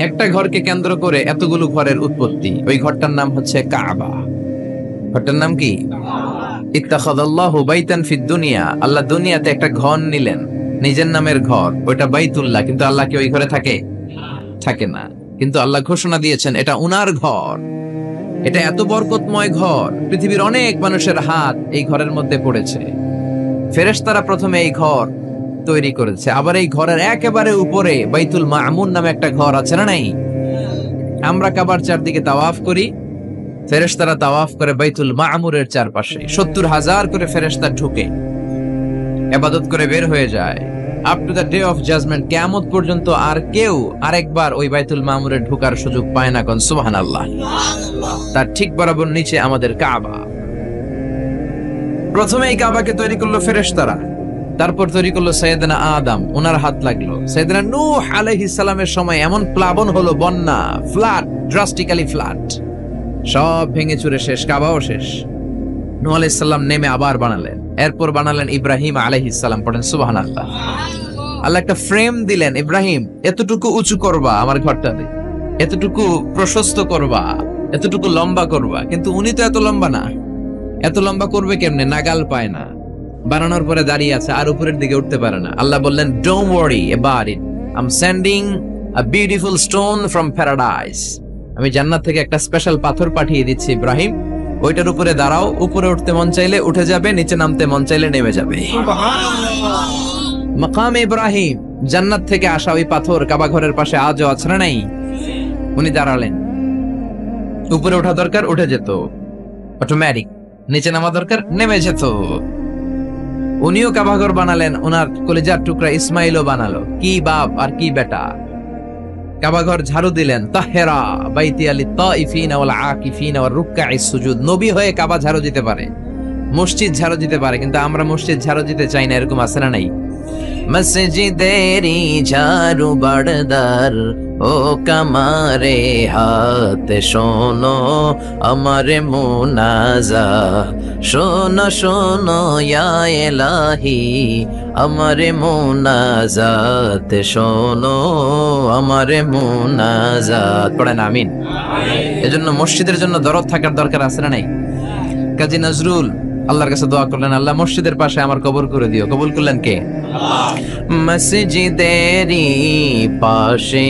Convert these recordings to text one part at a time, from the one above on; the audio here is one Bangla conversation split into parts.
একটা ঘরকে কেন্দ্র করে এতগুলো ঘরের উৎপত্তি। ওই ঘরটার নাম হচ্ছে কাবা। ঘরটার নাম কি? ইত্তাখাযাল্লাহু বাইতান ফিদ দুনিয়া, আল্লাহ দুনিয়াতে একটা ঘর নিলেন, নিজের নামের ঘর, ওইটা বাইতুল্লাহ। কিন্তু আল্লাহ কি ওই ঘরে থাকে? থাকে না। কিন্তু আল্লাহ ঘোষণা দিয়েছেন এটা উনার ঘর। এটা এত বরকতময় ঘর, পৃথিবীর অনেক মানুষের হাত এই ঘরের মধ্যে পড়েছে। ফেরেশতারা প্রথমে এই ঘর তৈরি করেছে। আবার এই ঘরের একেবারে উপরে বাইতুল মামুন নামে একটা ঘর আছে না নাই? আমরা কাবার চারদিকে তাওয়াফ করি, ফেরেশতারা তাওয়াফ করে বাইতুল মামুরের চারপাশে। 70,000 করে ফেরেশতা ঢুকে ইবাদত করে বের হয়ে যায়। Up to the day of judgment, কিয়ামত পর্যন্ত আর কেউ আরেকবার ওই বাইতুল মামুরে ঢোকার সুযোগ পায় না। কোন সুবহানাল্লাহ। তার ঠিক বরাবর নিচে আমাদের কাবা। প্রথমে এই কাবাকে তৈরি করলো ফেরেশতারা, তারপর তৈরি করলো সাইয়েদনা আদম, ওনার হাত লাগলো। সাইয়েদনা নূহ আলাইহিস সালামের সময় এমন প্লাবন হলো, বন্যা, ফ্লাড, ড্রাস্টিক্যালি ফ্লাড, সব ভেঙে চুরে শেষ, কাবাও শেষ। নূহ আলাইহিস সালাম নেমে আবার বানালেন। এরপর বানালেন ইব্রাহিম আলাইহিস সালাম। পড়েন সুবহানাল্লাহ। আল্লাহ একটা ফ্রেম দিলেন, ইব্রাহিম এতটুকু উঁচু করবা আমার ঘরটাতে, এতটুকু প্রশস্ত করবা, এতটুকু লম্বা করবা। কিন্তু উনি তো এত লম্বা না, এত লম্বা করবে কেমনে? নাগাল পায় না। বানানোর পরে দাঁড়িয়ে আছে, আর উপরের দিকে উঠতে পারে না। আল্লাহ বললেন, don't worry about it, I am sending a beautiful stone from paradise. আমি জান্নাত থেকে একটা স্পেশাল পাথর পাঠিয়ে দিচ্ছি ইব্রাহিম, ওইটার উপরে দাঁড়াও। উপরে উঠতে মন চাইলে উঠে যাবে, নিচে নামতে মন চাইলে নেমে যাবে। মাকাম ইব্রাহিম, জান্নাত থেকে আসা ওই পাথর কাবা ঘরের পাশে আজও আছে না নাই? উনি দাঁড়ালেন, উপরে ওঠা দরকার উঠে যেত অটোমেটিক, নিচে নামা দরকার নেমে যেত। উনিও কাবাঘর বানালেন, ওনার কলিজার টুকরা ইসমাইলও বানালো। কি বাপ আর কি বেটা! কাবাঘর ঝাড়ু দিলেন, তাহেরা বাইতি আলিত তাইফিনা ওয়াল আকিফিনা ওয়ার রুকআইস সুজুদ। নবী হয়ে কাবা ঝাড়ু দিতে পারে, মসজিদ ঝাড়ু দিতে পারে, কিন্তু আমরা মসজিদ ঝাড়ু দিতে চাই না। এরকম আছে না নাই? মসজিদেরি ঝাড়ু বারদার ও কামারে হাত শোনো আমার মুনাজা, শোনো শোনো ইয়া ইলাহি আমার মুনাজাত, শোনো আমার মুনাজাত। পড়েন আমিন। এজন্য মসজিদের জন্য দরদ থাকার দরকার আছে না নাই? কাজী নজরুল আল্লাহর কাছে দোয়া করলেন, আল্লাহ মসজিদের পাশে আমার কবর করে দিও। কবুল করলেন কে? মসজিদেরি পাশে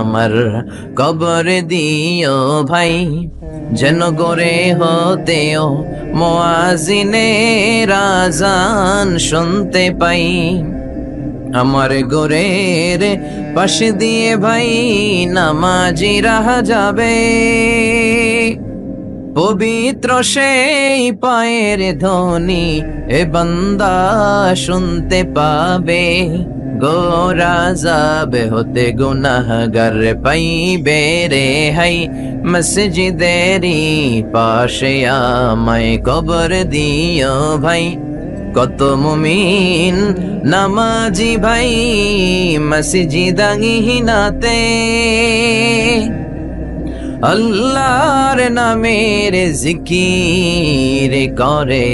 আমার কবর দিও ভাই, যেন গরে হতেও মুয়াজ্জিনের আযান শুনতে পাই। আমার গোরের পাশে দিয়ে ভাই নামাজিরা যাবে, পবিত্র সেই পায়ের ধ্বনি এ বান্দা শুনতে পাবে। গোরা যাবে হতে গুনাহগার পাইবে রে হাই, মসজিদেরি পাশে আমায় কবর দিও ভাই। কত মুমিন নামাজি ভাই মসজিদাঙ্গিনাতে, আল্লাহর নামের জিকির করে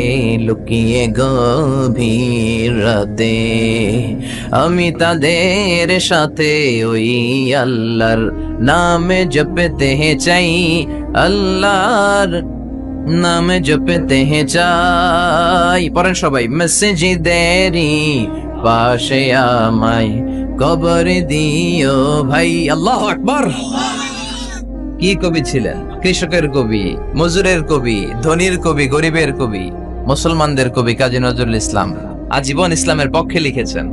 লুকিয়ে গভীর রাতে। আমি তাদের সাথে ওই আল্লাহর নামে জপতে চাই, আল্লাহর নামে জপতে চাই। পড়েন সবাই, মসজিদেরি পাশে আমায় কবর দিও ভাই। আল্লাহু আকবার। কি কবি ছিলেন? কৃষকের কবি, মজুরের কবি, ধনীর কবি, গরিবের কবি, মুসলমানদের কবি কাজী নজরুল ইসলাম। আজীবন ইসলামের পক্ষে লিখেছেন,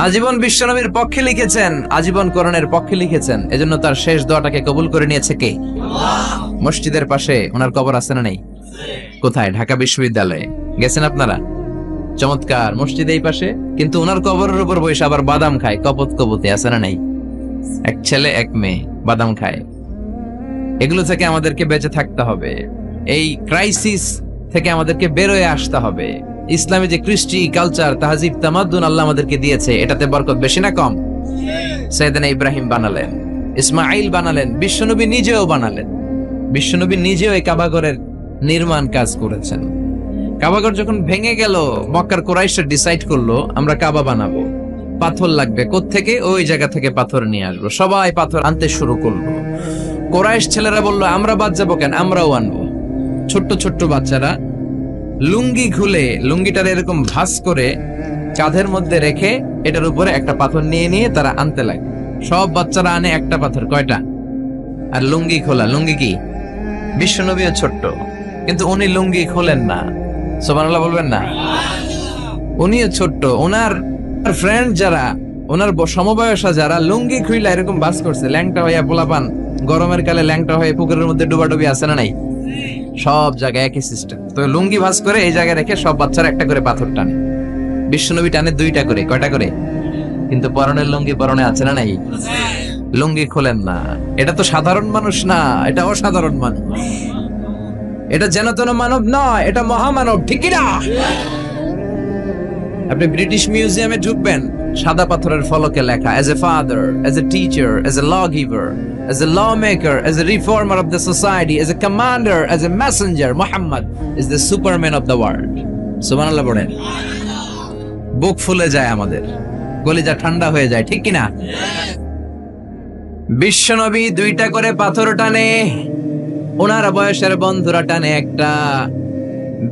আজীবন বিশ্বনবীর পক্ষে লিখেছেন, আজীবন কোরআনের পক্ষে লিখেছেন। এজন্য তার শেষ দোয়াটাকে কবুল করে নিয়েছে কে? মসজিদের পাশে ওনার কবর আছে না নেই? কোথায়? ঢাকা বিশ্ববিদ্যালয়ে। গেছেন আপনারা? চমৎকার মসজিদ এই পাশে, কিন্তু ওনার কবরের উপর বসে আবার বাদাম খায়, কপত কবতে আছে না নাই? এক ছেলে এক মেয়ে বাদাম খায়। এগুলো থেকে আমাদেরকে বেঁচে থাকতে হবে। এই ক্রাইসিস থেকে আমাদেরকে বের হয়ে আসতে হবে। ইসলামে যে কৃষ্টি কালচার তাহজিব তামাদ্দুন আল্লাহ আমাদেরকে দিয়েছে, এটাতে বরকত বেশি না কম? সাইয়েদনা ইব্রাহিম বানালেন, ইসমাইল বানালেন, বিশ্বনবী নিজেও বানালেন। বিশ্বনবী নিজেও এই কাবাঘরের নির্মাণ কাজ করেছেন। কাবাঘর যখন ভেঙে গেল, মক্কার কুরাইশরা ডিসাইড করলো আমরা কাবা বানাবো। পাথর লাগবে, কোত্থেকে? ওই জায়গা থেকে পাথর নিয়ে আসবো। সবাই পাথর আনতে শুরু করলো। কোরাইশ ছেলেরা বললো, আমরা বাদ যাবো কেন, আমরাও আনবো। ছোট্ট ছোট্ট বাচ্চারা লুঙ্গি খুলে, লুঙ্গিটার এরকম ভাঁজ করে কাঁধের মধ্যে রেখে এটার উপরে একটা পাথর নিয়ে নিয়ে তারা আনতে লাগে। সব বাচ্চারা আনে একটা পাথর। কয়টা? আর লুঙ্গি খোলা। লুঙ্গি কি? বিশ্বনবীও ছোট্ট, কিন্তু উনি লুঙ্গি খোলেন না। সুবহানাল্লাহ বলবেন না? উনিও ছোট্ট। ওনার ফ্রেন্ড যারা, ওনার সমবয়সা যারা লুঙ্গি খুইলা এরকম বাস করছে, ল্যাংটা হইয়া পোলাপান গরমের কালে ল্যাংটা হয়ে পুকুরের মধ্যে ডুবাডুবি আছে না নাই? সব জায়গায় একই সিস্টেম। তো লুঙ্গি ভাঁজ করে এই জায়গায় রেখে সব বাচ্চারা একটা করে পাথর টানে। বিশ্বনবী টানে দুইটা করে। কয়টা করে? কিন্তু পরনের লুঙ্গি পরনে আছে না নাই? লুঙ্গি খোলেন না। এটা তো সাধারণ মানুষ না, এটা অসাধারণ মানুষ। এটা যেন তেন মানব নয়, এটা মহামানব। ঠিক না? আপনি ব্রিটিশ মিউজিয়ামে ঢুকবেন, সাদা পাথরের ফলকে লেখা, as a father, as a teacher, as a lawgiver, as a lawmaker, as a reformer of the society, as a commander, as a messenger, Muhammad is the superman of the world. সুবহানাল্লাহ বলেন। বুক ফুলে যায় আমাদের, কলিজা ঠান্ডা হয়ে যায়। ঠিক কিনা? বিশ্বনবী দুইটা করে পাথর টানে, ওনার বয়সের বন্ধুরা টানে একটা।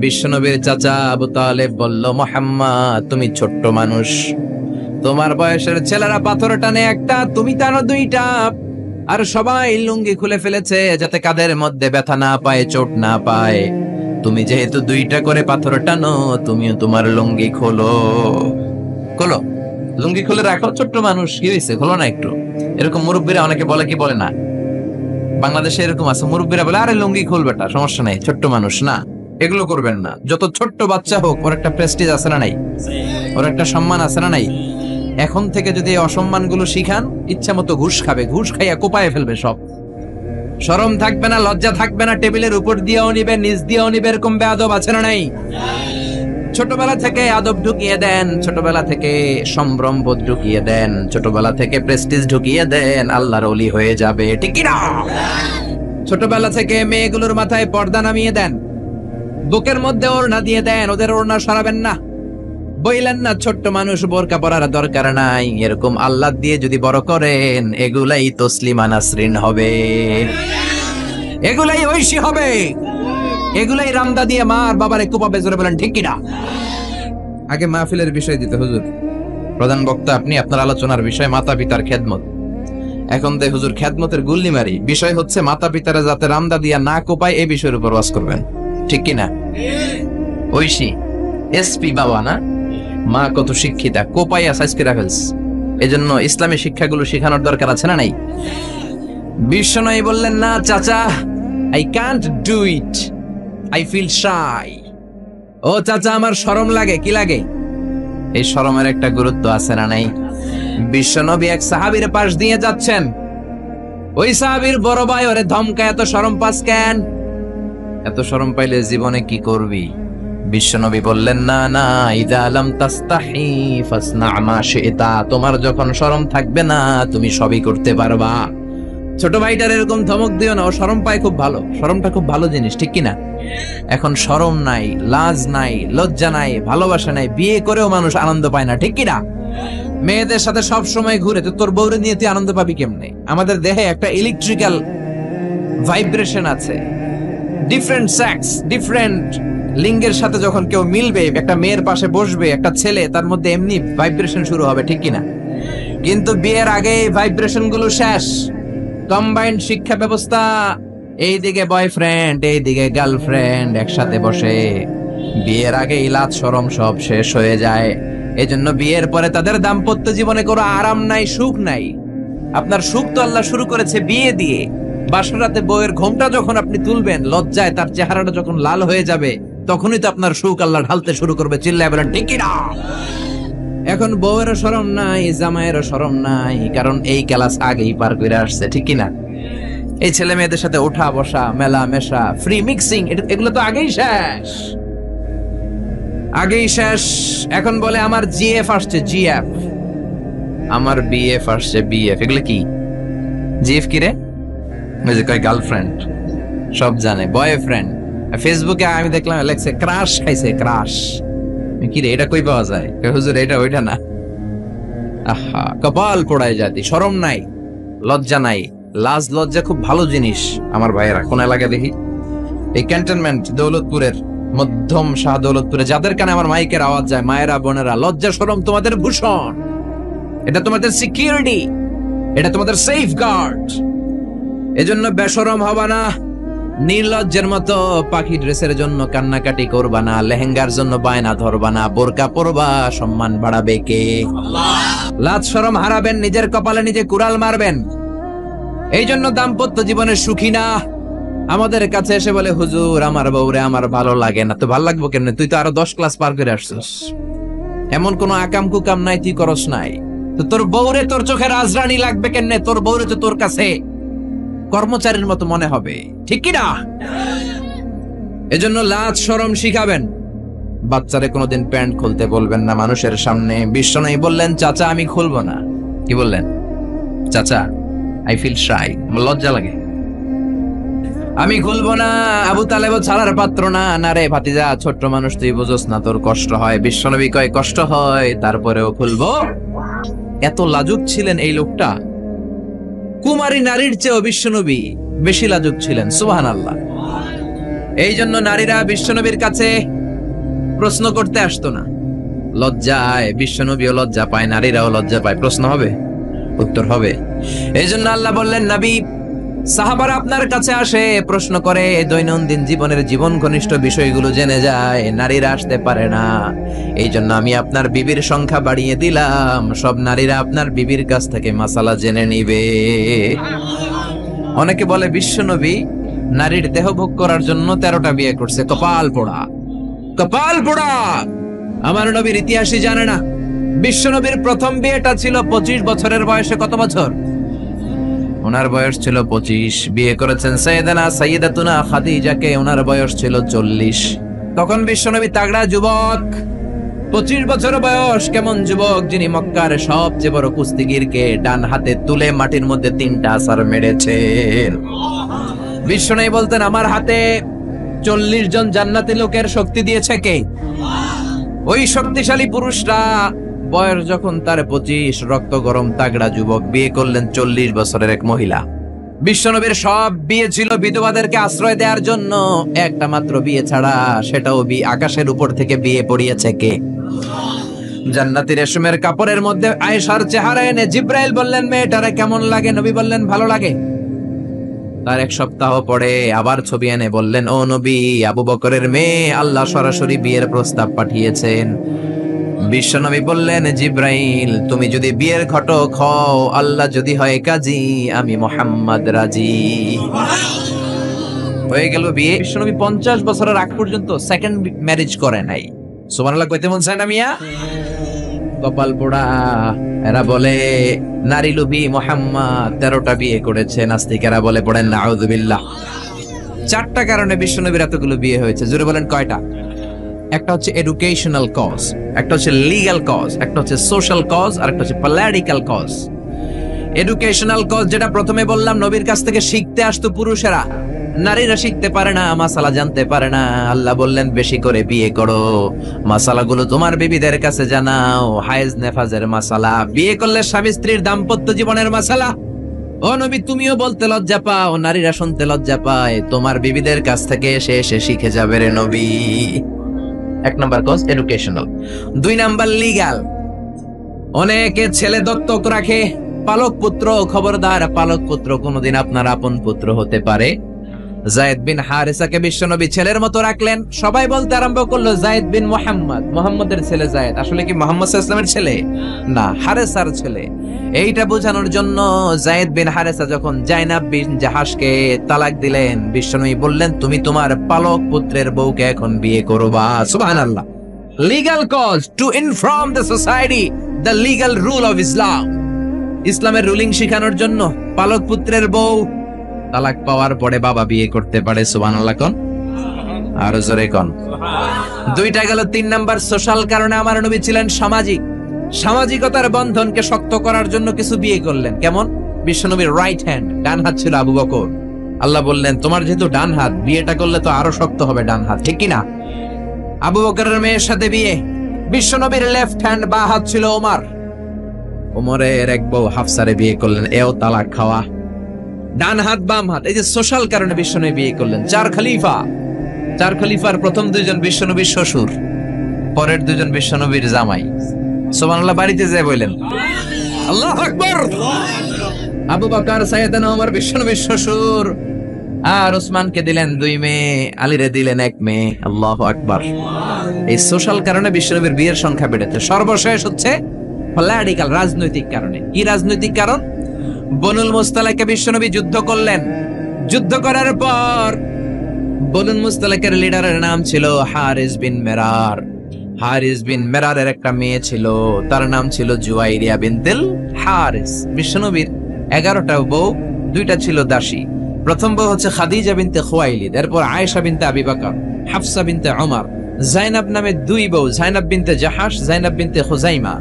বিশ্বনবীর চাচা আবু তালেব বলল, মুহাম্মদ তুমি ছোট্ট মানুষ, তোমার বয়সের ছেলেরা পাথর টানে একটা, তুমি টানো দুইটা। আর সবাই লুঙ্গি খুলে ফেলেছে যাতে কাদের মধ্যে ব্যথা না পায়, চোট না পায়। তুমি যেহেতু দুইটা করে পাথর টানো, তুমিও তোমার লুঙ্গি খোলো। খোলো, লুঙ্গি খুলে রাখো। ছোট্ট মানুষ, কি হয়েছে, খোলো না একটু। এরকম মুরব্বীরা অনেকে বলে, কি বলে না? বাংলাদেশে এরকম আছে, মুরব্বীরা বলে, আরে লুঙ্গি খুল বেটা, সমস্যা নাই, ছোট্ট মানুষ না। এগুলো করবেন না। যত ছোট্ট বাচ্চা হোক, ওর একটা প্রেস্টিজ আছে না নাই? ওর একটা সম্মান আছে না নাই? এখন থেকে যদি এই অসম্মানগুলো শিখান, ইচ্ছা মতো ঘুষ খাবে, ঘুষ খাইয়া কোপায় ফেলবে সব। শরম থাকবে না, লজ্জা থাকবে না, টেবিলের উপর দিয়েও নিবে, নিচ দিয়েও নিবে। এরকম বেয়াদব আছে না নাই? ছোটবেলা থেকে আদব ঢুকিয়ে দেন, ছোটবেলা থেকে সম্ভ্রম বোধ ঢুকিয়ে দেন, ছোটবেলা থেকে প্রেস্টিজ ঢুকিয়ে দেন, আল্লাহর ওলি হয়ে যাবে। ঠিক কি না? ছোটবেলা থেকে মেয়েগুলোর মাথায় পর্দা নামিয়ে দেন, বুকের মধ্যে ওড়না দিয়ে দেন, ওদের ওড়না সরাবেন না। বইলেন না ছোট্ট মানুষ, বোরকা পরার দরকার নাই। এরকম আল্লাহ দিয়ে যদি বড় করেন, এগুলাই তসলিমা নাসরিন হবে, এগুলাই ঐশী হবে, এগুলাই রামদা দিয়ে মার বাবার একটু পাবে। জোরে বলেন ঠিক কিনা? আগে মাহফিলের বিষয় দিতে হুজুর, প্রধান বক্তা আপনি, আপনার আলোচনার বিষয় মাতা পিতার খেদমত। এখন দে হুজুর খেদমতের গুল্লি মারি। বিষয় হচ্ছে মাতা পিতারা যাতে রামদা দিয়া না কোপায়, এই বিষয়ের উপর ওয়াজ করবেন। ঠিক কিনা? ঐশী এসপি বাবা না, মা কত শিক্ষিতা, কোপাইয়া সাইজ করে ফেলছে। এজন্য ইসলামী শিক্ষাগুলো শেখানোর দরকার আছে না নাই? বিশ্বনবী বললেন, না চাচা, I can't do it, I feel shy. ও চাচা, আমার শরম লাগে। কি লাগে? এই শরমের একটা গুরুত্ব আছে না নাই? বিশ্বনবী এক সাহাবীর পাশ দিয়ে যাচ্ছেন, ওই সাহাবীর বড় ভাই ওরে ধমকায়, এত শরম পাস কেন? এত শরম পাইলে জীবনে কি করবি? বিশ্বনবী বললেন, না না, ইদা লাম তাস্তাহি ফাসনা মা শিতা, তোমার যখন শরম থাকবে না, তুমি সবই করতে পারবা। ছোট ভাইটার এরকম ধমক দিও না, ও শরম পায় খুব ভালো। শরমটা খুব ভালো জিনিস, ঠিক কিনা? এখন শরম নাই, লাজ নাই, লজ্জা নাই, ভালোবাসা নাই, বিয়ে করেও মানুষ আনন্দ পায় না। ঠিক কিনা? মেয়েদের সাথে সব সময় ঘুরে তো তোর বউরে নিয়ে তুই আনন্দ পাবি কেমনে? আমাদের দেহে একটা ইলেকট্রিক্যাল ভাইব্রেশন আছে। ডিফারেন্ট সেক্স, ডিফারেন্ট লিঙ্গের সাথে যখন কেউ মিলবে, একটা মেয়ের পাশে বসবে একটা ছেলে, তার মধ্যে এমনি ভাইব্রেশন শুরু হবে। ঠিক কিনা? কিন্তু বিয়ের আগে ভাইব্রেশন গুলো শেষ। কম্বাইন্ড শিক্ষা ব্যবস্থা, এইদিকে বয়ফ্রেন্ড, এইদিকে গার্লফ্রেন্ড একসাথে বসে, বিয়ের আগে লাজ শরম সব শেষ হয়ে যায়। এজন্য বিয়ের পরে তাদের দাম্পত্য জীবনে কোনো আরাম নাই, সুখ নাই। আপনার সুখ তো আল্লাহ শুরু করেছে বিয়ে দিয়ে। বাসর রাতে বউয়ের ঘোমটা যখন আপনি তুলবেন, লজ্জায় তার চেহারাটা যখন লাল হয়ে যাবে, তখনই তো আপনার সুখ আল্লাহ ঢালতে শুরু করবে। চিল্লায় বলেন ঠিক কিনা? এখন বউয়েরও শরম নাই, জামাইয়েরও শরম নাই, কারণ এই ক্লাস আগেই পার করে আসছে। ঠিক কিনা? এই ছেলে মেয়েদের সাথে ওঠা বসা, মেলা মেশা, ফ্রি মিক্সিং, এগুলো তো আগেই শেষ, আগেই শেষ। এখন বলে আমার জিএফ আসছে, জিএফ, আমার বিএফ আসছে, বিএফ। এগুলো কি? জিএফ কি রে? ওই যে কয় গার্লফ্রেন্ড, সব জানে। বয়ফ্রেন্ড, ফেসবুকে আমি দেখলাম লেখছে ক্রাশ খাইছে, ক্রাশ। কি রে, এটা কই পাওয়া যায়? হুজুর এটা ওইটা না, আহা, কপাল পোড়ায় জাতি, শরম নাই, লজ্জা নাই। লাজ লজ্জা খুব ভালো জিনিস আমার ভাইয়েরা। কোন এলাকা দেখি? এই ক্যান্টনমেন্ট দৌলতপুরের, মধ্যম শাহ দৌলতপুরে, যাদের কানে আমার মাইকের আওয়াজ যায়, মায়েরা বোনেরা, লজ্জা শরম তোমাদের ভূষণ, এটা তোমাদের সিকিউরিটি, এটা তোমাদের সেফ গার্ড। এজন্য বেশরম হবা না, নির্লজ্জের মতো পাখি ড্রেসের জন্য কান্নাকাটি করবা না, লেহেঙ্গার জন্য বায়না ধরবা না, বোরকা পরবা, সম্মান বাড়াবে কে? লাজ শরম হারাবেন, নিজের কপালে নিজে কুড়াল মারবেন। এই জন্য দাম্পত্য জীবনে সুখী না। আমাদের কাছে এসে বলে, হুজুর আমার বউরে আমার ভালো লাগে না। তো ভালো লাগবো কেন? তুই তো আরো 10 ক্লাস পার করে আসছিস, এমন কোন আকাম কুকাম নাই, তুই করস নাই। তো তোর বউরে তোর চোখে রাজরানী লাগবে কেন? তোর বউরে তো তোর কাছে কর্মচারীর মতো মনে হবে, ঠিক কি না? এজন্য লাজ শরম শিখাবেন। বাচ্চারে কোনোদিন প্যান্ট খুলতে বলবেন না মানুষের সামনে। বিশ্বনবী বললেন, চাচা আমি খুলবো না। কি বললেন? চাচা আই ফিল শাই, লজ্জা লাগে, আমি খুলবো না। আবু তালেব ছাড়ার পাত্র না। না রে ভাতিজা, ছোট্ট মানুষ, তুই বুঝোস না, তোর কষ্ট হয়। বিশ্বনবী কয় কষ্ট হয়, তারপরেও খুলবো। এত লাজুক ছিলেন এই লোকটা। কুমারী নারীর চেয়েও বিশ্বনবী বেশি লাজুক ছিলেন। সুবহানাল্লাহ। এই জন্য নারীরা বিশ্বনবীর কাছে প্রশ্ন করতে আসতো না, লজ্জায়। বিশ্বনবীও লজ্জা পায়, নারীরাও লজ্জা পায়। প্রশ্ন হবে, উত্তর হবে। এই জন্য আল্লাহ বললেন, নবী সাহাবারা আপনার কাছে আসে, প্রশ্ন করে, দৈনন্দিন জীবনের জীবন ঘনিষ্ঠ বিষয়গুলো জেনে যায়, নারীরা আসতে পারে না। এই জন্য আমি আপনার বিবির সংখ্যা বাড়িয়ে দিলাম, সব নারীরা আপনার বিবির কাছ থেকে মাসালা জেনে নিবে। অনেকে বলে বিশ্বনবী নারীর দেহ ভোগ করার জন্য 13টা বিয়ে করছে। কপাল পোড়া, কপাল পোড়া। আমার নবীর ইতিহাসই জানে না। বিশ্বনবীর প্রথম বিয়েটা ছিল 25 বছরের বয়সে। কত বছর? ওনার বয়স ছিল 25। বিয়ে করেছেন সাইয়েদাতুনা খাদিজাকে, ওনার বয়স ছিল 40। তখন বিশ্বনবী তাগড়া যুবক, 25 বছর বয়স। কেমন যুবক? যিনি মক্কার সবচেয়ে বড় কুস্তিগিরকে ডান হাতে তুলে মাটির মধ্যে 3টা আছাড় মেরেছেন। বিশ্বনবী বলতেন, আমার হাতে 40 জন জান্নাতি লোকের শক্তি দিয়েছে কে? ওই শক্তিশালী পুরুষরা। বয়স যখন তার 25, রক্ত গরম তাগড়া যুবক, বিয়ে করলেন 40 বছরের এক মহিলা। বিশ্বনবীর সব বিয়ে ছিল বিধবাদেরকে আশ্রয় দেওয়ার জন্য। একটা মাত্র বিয়ে ছাড়া, সেটাও আকাশের উপর থেকে বিয়ে পড়িয়েছে কে? জান্নাতি রেশমের কাপড়ের মধ্যে আয়েশার চেহারা এনে জিব্রাইল বললেন, মেয়েটারে কেমন লাগে? নবী বললেন, ভালো লাগে। তার 1 সপ্তাহ পরে আবার ছবি এনে বললেন, ও নবী, আবু বকরের মেয়ে, আল্লাহ সরাসরি বিয়ের প্রস্তাব পাঠিয়েছেন। বিশ্বনবী বললেন, জিব্রাইল তুমি যদি বিয়ের ঘটক হও, আল্লাহ যদি হয় কাজী, আমি মুহাম্মদ রাজি। হয়ে গেল বিয়ে। বিশ্বনবী 50 বছরের আগ পর্যন্ত সেকেন্ড ম্যারেজ করে নাই। সুবহানাল্লাহ কইতে মন চায় না মিয়া? কপাল পোড়া। এরা বলে নারী লোভী মুহাম্মদ 13টা বিয়ে করেছে। নাস্তিকেরা বলে, পড়েন নাউযুবিল্লাহ। 4টা কারণে বিশ্বনবীর এতগুলো বিয়ে হয়েছে। জোরে বলেন কয়টা? একটা হচ্ছে এডুকেশনাল কজ, একটা হচ্ছে লিগ্যাল কজ, একটা হচ্ছে সোশ্যাল কজ, আর একটা হচ্ছে পলিটিক্যাল কজ। এডুকেশনাল কজ যেটা প্রথমে বললাম, নবীর কাছ থেকে শিখতে আসতো পুরুষেরা, নারীরা শিখতে পারে না, মাসালা জানতে পারে না। আল্লাহ বললেন, বেশি করে বিয়ে করো, মাসালাগুলো তোমার বিবিদের কাছে জানাও, হায়েজ নেফাজের মাসালা, বিয়ে করলে স্বামী স্ত্রীর দাম্পত্য জীবনের মাসালা। ও নবী, তুমিও বলতে লজ্জা পাও, নারীরা শুনতে লজ্জা পায়, তোমার বিবিদের কাছ থেকে এসে এসে শিখে যাবে রে নবী। 1 number cause educational. 2 number legal. অনেকে ছেলে দত্তক রাখে, পালক পুত্র। খবরদার, পালক পুত্র কোনদিন আপনার আপন পুত্র হতে পারে। যায়েদ বিন হারিসাকে বিশ্বনবী ছেলের মতো রাখলেন। সবাই বলতে আরম্ভ করলো, যায়েদ বিন মুহাম্মদ, মুহাম্মদের ছেলে যায়েদ। আসলে কি মুহাম্মদ সাল্লাল্লাহু আলাইহি ওয়াসাল্লামের ছেলে? না, হারেসার ছেলে। এইটা বোঝানোর জন্য যায়েদ বিন হারেসা যখন জাইনাব বিন জাহাশকে তালাক দিলেন, বিশ্বনবী বললেন, তুমি তোমার পালক পুত্রের বউকে এখন বিয়ে করবা। সুবহানাল্লাহ। Legal cause to inform the society the legal rule of Islam. ইসলামের রুলিং শিখানোর জন্য পালক পুত্রের বউ তালাক পাওয়ার পরে বাবা বিয়ে করতে পারে। সুবহানাল্লাহ কোন? আর জোরে কোন? 2টা গেল। 3 নাম্বার সোশ্যাল কারণে আমার নবী ছিলেন সামাজিক। সামাজিকতার বন্ধনকে শক্ত করার জন্য কিছু বিয়ে করলেন। কেমন? বিশ্বনবীর রাইট হ্যান্ড, ডান হাত ছিল আবু বকর। আল্লাহ বললেন, তোমার যেহেতু ডান হাত, বিয়েটা করলে তো আরো শক্ত হবে ডান হাত, ঠিক কিনা? আবু বকরের মেয়ের সাথে বিয়ে। বিশ্বনবীর লেফট হ্যান্ড, বা হাত ছিল ওমর। ওমরের এক বউ হাফসারে বিয়ে করলেন, এও তালাক খাওয়া। ডান হাত বাম হাত, এই যে সোশ্যাল কারণে বিশ্বনবী বিয়ে করলেন। চার খলিফার প্রথম দুইজন বিশ্বনবীর শ্বশুর, পরের দুজন বিশ্বনবীর জামাই। সুবহানাল্লাহ, বাড়িতে যেয়ে বললেন আল্লাহু আকবার। আবু বকর সাইয়েদনা ওমর বিশ্বনবীর শ্বশুর, আর ওসমানকে দিলেন 2 মেয়ে, আলীরে দিলেন 1 মেয়ে। আল্লাহু আকবার। এই সোশ্যাল কারণে বিশ্বনবীর বিয়ের সংখ্যা বেড়েছে। সর্বশেষ হচ্ছে পলিটিক্যাল, রাজনৈতিক কারণে। কি রাজনৈতিক কারণ? বনুল মুস্তালাকে বিশ্বনবী যুদ্ধ করলেন। যুদ্ধ করার পর বনুল মুস্তালাকের লিডারের নাম ছিল হারিস বিন মেরার। হারিস বিন মেরারের একটা মেয়ে ছিল, তার নাম ছিল জুয়াইরিয়া বিনতুল হারিস। বিশ্বনবীর 11টা বউ, 2টা ছিল দাসী। প্রথম বউ হচ্ছে খাদিজা বিনতে খুয়াইলিদ, এরপর আয়েশা বিনতে আবি বকর, হাফসা বিনতে ওমর, জাইনাব নামে 2 বউ, জাইনাব বিনতে জাহাশ, জাইনাব বিনতে খুজাইমা,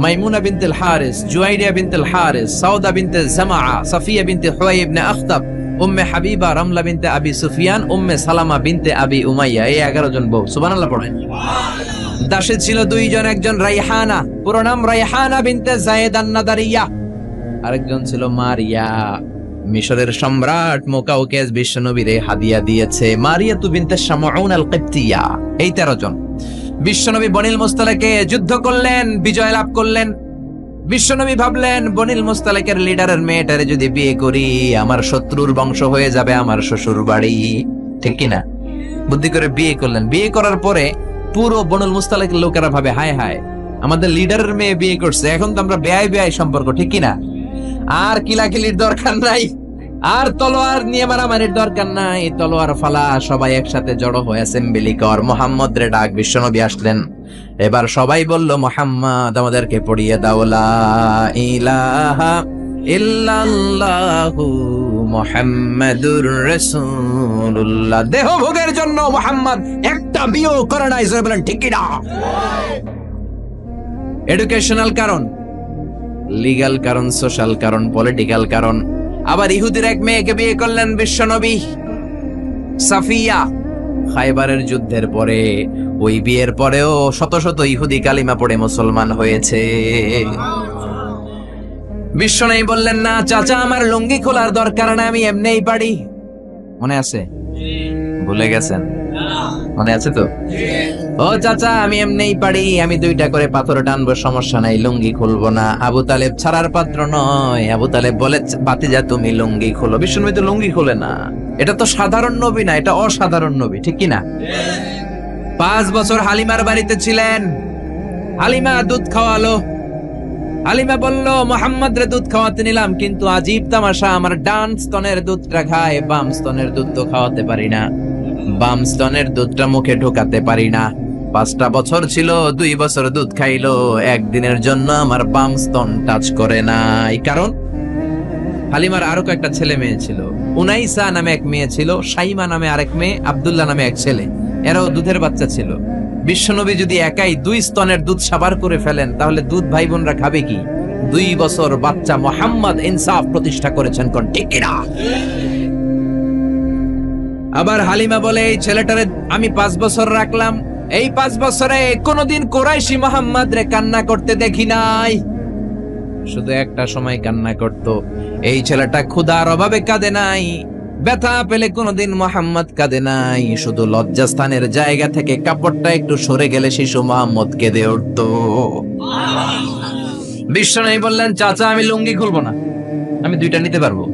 মাইমুনা বিনতুল হারিস, জুয়াইরিয়া বিনতুল হারিস, সাউদা বিনতে জামাআ, সাফিয়া বিনতে হুয়াই ইবনে আখতাব, উম্মে হাবিবা, রামলা বিনতে আবি সুফিয়ান, উম্মে সালামা বিনতে আবি উমাইয়া। এই 11 জন বউ। সুবহানাল্লাহ পড়েন। দাসী ছিল 2 জন, একজন রাইহানা, পুরো নাম রাইহানা বিনতে যায়েদ আন-নাদারিয়া, আরেকজন ছিল মারিয়া। মিশরের সম্রাট মুকাউকেস বিশ্বনবীরে হাদিয়া দিয়েছে মারিয়া বিনতে শামউন আল-কিবতিয়া। এই 13 জন। বিশ্বনবী বনিল মুস্তালাকে যুদ্ধ করলেন, বিজয় লাভ করলেন। বিশ্বনবী ভাবলেন বনিল মুস্তালাকের লিডারের মেয়েটারে যদি বিয়ে করি, আমার শত্রুর বংশ হয়ে যাবে আমার শ্বশুর বাড়ি, ঠিক কিনা? বুদ্ধি করে বিয়ে করলেন। বিয়ে করার পরে পুরো বনুল মুস্তালাকের লোকেরা ভাবে, হায় হায়, আমাদের লিডারের মেয়ে বিয়ে করছে, এখন তো আমরা বেয়াই সম্পর্ক, ঠিক কিনা? আর কিলাকিলির দরকার নাই, আর তলোয়ার নিয়ে মারামারির দরকার নাই, তলোয়ার ফালা, সবাই একসাথে জড়ো হয়ে অ্যাসেম্বলি কর। মুহাম্মদ রে ডাক। বিশ্বনবী আসলেন। এবার সবাই বলল, মুহাম্মদ আমাদেরকে পড়িয়ে দাও লা ইলাহা ইল্লাল্লাহু মুহাম্মাদুর রাসূলুল্লাহ। দেহ ভোগের জন্য মুহাম্মদ একটা বিয়েও করে নাই, বলেন ঠিক কিনা? এডুকেশনাল কারণ, লিগ্যাল কারণ, সোশ্যাল কারণ, পলিটিক্যাল কারণ। আবার ইহুদির এক মেয়েকে বিয়ে করলেন বিশ্বনবী, সাফিয়া। খায়বারের যুদ্ধের পরে, ওই বিয়ের পরেও শত শত ইহুদি কালিমা পড়ে মুসলমান হয়েছে। বিশ্বনবী বললেন, না চাচা, আমার লুঙ্গি খোলার দরকার না, আমি এমনিই পারি। মনে আছে? ভুলে গেছেন? মনে আছে তো? ও চাচা, আমি এমনিই পারি, আমি 2টা করে পাথর টানবো, সমস্যা নাই, লুঙ্গি খুলবো না। আবু তালেব ছাড়ার পাত্র নয়। আবু তালেব বলে, ভাতিজা তুমি লুঙ্গি খোলো। বিশ্বনবী তো লুঙ্গি খোলে না। এটা তো সাধারণ নবী না, এটা অসাধারণ নবী, ঠিক কিনা? 5 বছর হালিমার বাড়িতে ছিলেন। হালিমা দুধ খাওয়ালো। হালিমা বলল, মুহাম্মদ রে দুধ খাওয়াতে নিলাম, কিন্তু আজীব তামাশা, আমার ডান স্তনের দুধটা খায়, বাম স্তনের দুধ তো খাওয়াতে পারি না, বাম স্তনের দুধটা মুখে ঢোকাতে পারি না। 5টা বছর ছিল, 2 বছর দুধ খাইলো, একদিনের জন্য আমার বাম স্তন টাচ করে নাই। কারণ হালিমার আরো কয়েকটা ছেলে মেয়ে ছিল। উনাইসা নামে এক মেয়ে ছিল, শাইমা নামে আরেক মেয়ে, আব্দুল্লাহ নামে এক ছেলে। এরাও দুধের বাচ্চা ছিল। বিশ্বনবী যদি একাই 2 স্তনের দুধ সাবার করে ফেলেন, তাহলে দুধ ভাই বোনরা খাবে কি? 2 বছর বাচ্চা মুহাম্মদ ইনসাফ প্রতিষ্ঠা করেছেন, কোন ঠিক কিনা? আবার হালিমা বলে, এই ছেলেটারে আমি 5 বছর রাখলাম, এই 5 বছরে কোনদিন কুরাইশি মুহাম্মদ রে কান্না করতে দেখি নাই। শুধু একটা সময় কান্না করত। এই ছেলেটা ক্ষুধার অভাবে কাঁদে নাই, ব্যথা পেলে কোনদিন মুহাম্মদ কাঁদে নাই, শুধু লজ্জাস্থানের জায়গা থেকে কাপড়টা একটু সরে গেলে শিশু মুহাম্মদ কেঁদে উঠত। বিশ্বনবী বললেন, চাচা আমি লুঙ্গি খুলবো না, আমি 2টা নিতে পারবো।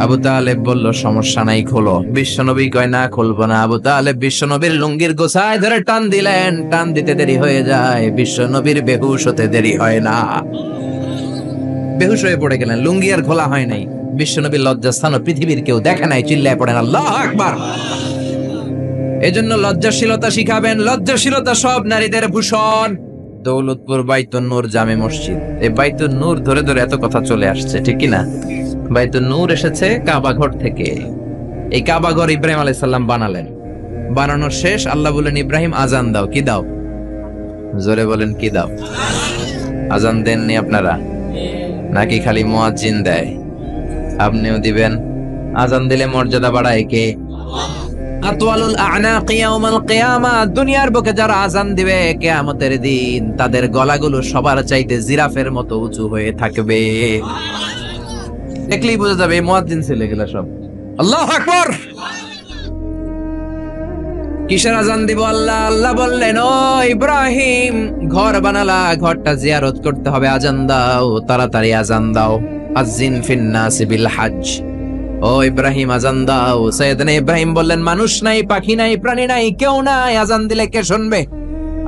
আবু তালেব বলল, সমস্যা নাই, খোলো। বিশ্বনবী কয়, না খুলবো না। আবু তালেব বিশ্বনবীর লুঙ্গির গোছায় ধরে টান দিলেন। টান দিতে দেরি হয়ে যায়, বিশ্বনবীর বেহুশ হতে দেরি হয় না। বেহুশ হয়ে পড়ে গেলেন, লুঙ্গি আর খোলা হয় নাই। বিশ্বনবীর লজ্জাস্থান পৃথিবীর কেউ দেখে নাই, চিল্লায় পড়েন আল্লাহু আকবার। এজন্য লজ্জাশীলতা শিখাবেন। লজ্জাশীলতা সব নারীদের ভূষণ। দৌলতপুর বাইতুন নূর জামে মসজিদ, এই বাইতুন নূর ধরে ধরে এত কথা চলে আসছে, ঠিক কিনা? বাইতুন নূর এসেছে কাবা ঘর থেকে। এই কাবা ঘর ইব্রাহিম আলাইহিস সালাম বানালেন। বানানোর শেষ, আল্লাহ বলেন, ইব্রাহিম আজান দাও। কি দাও? জোরে বলেন, কি দাও? আজান দেননি আপনারা? নাকি খালি মুয়াজ্জিন দেয়? আপনিও দিবেন। আজান দিলে মর্যাদা বাড়ায় কে? আতওয়ালুল আ'নাক ইয়াউমাল কিয়ামা, দুনিয়ার বুকে যারা আযান দিবে কিয়ামতের দিন তাদের গলাগুলো সবার চাইতে জিরাফের মতো উঁচু হয়ে থাকবে। দেখলেই বোঝা যাবে মুয়াজ্জিন ছেলে এগুলা সব। আল্লাহু আকবার। কিসের আযান দিব? আল্লাহ বললেন, ও ইব্রাহিম, ঘর বানালা, ঘরটা জিয়ারত করতে হবে, আযান দাও, তাড়াতাড়ি আযান দাও। আযিন ফিন নাসি বিল হজ। ও ইব্রাহিম, আযান দাও। সাইয়েদনা ইব্রাহিম বললেন, মানুষ নাই, পাখি নাই, প্রাণী নাই, কেউ নাই, আযান দিলে কে শুনবে?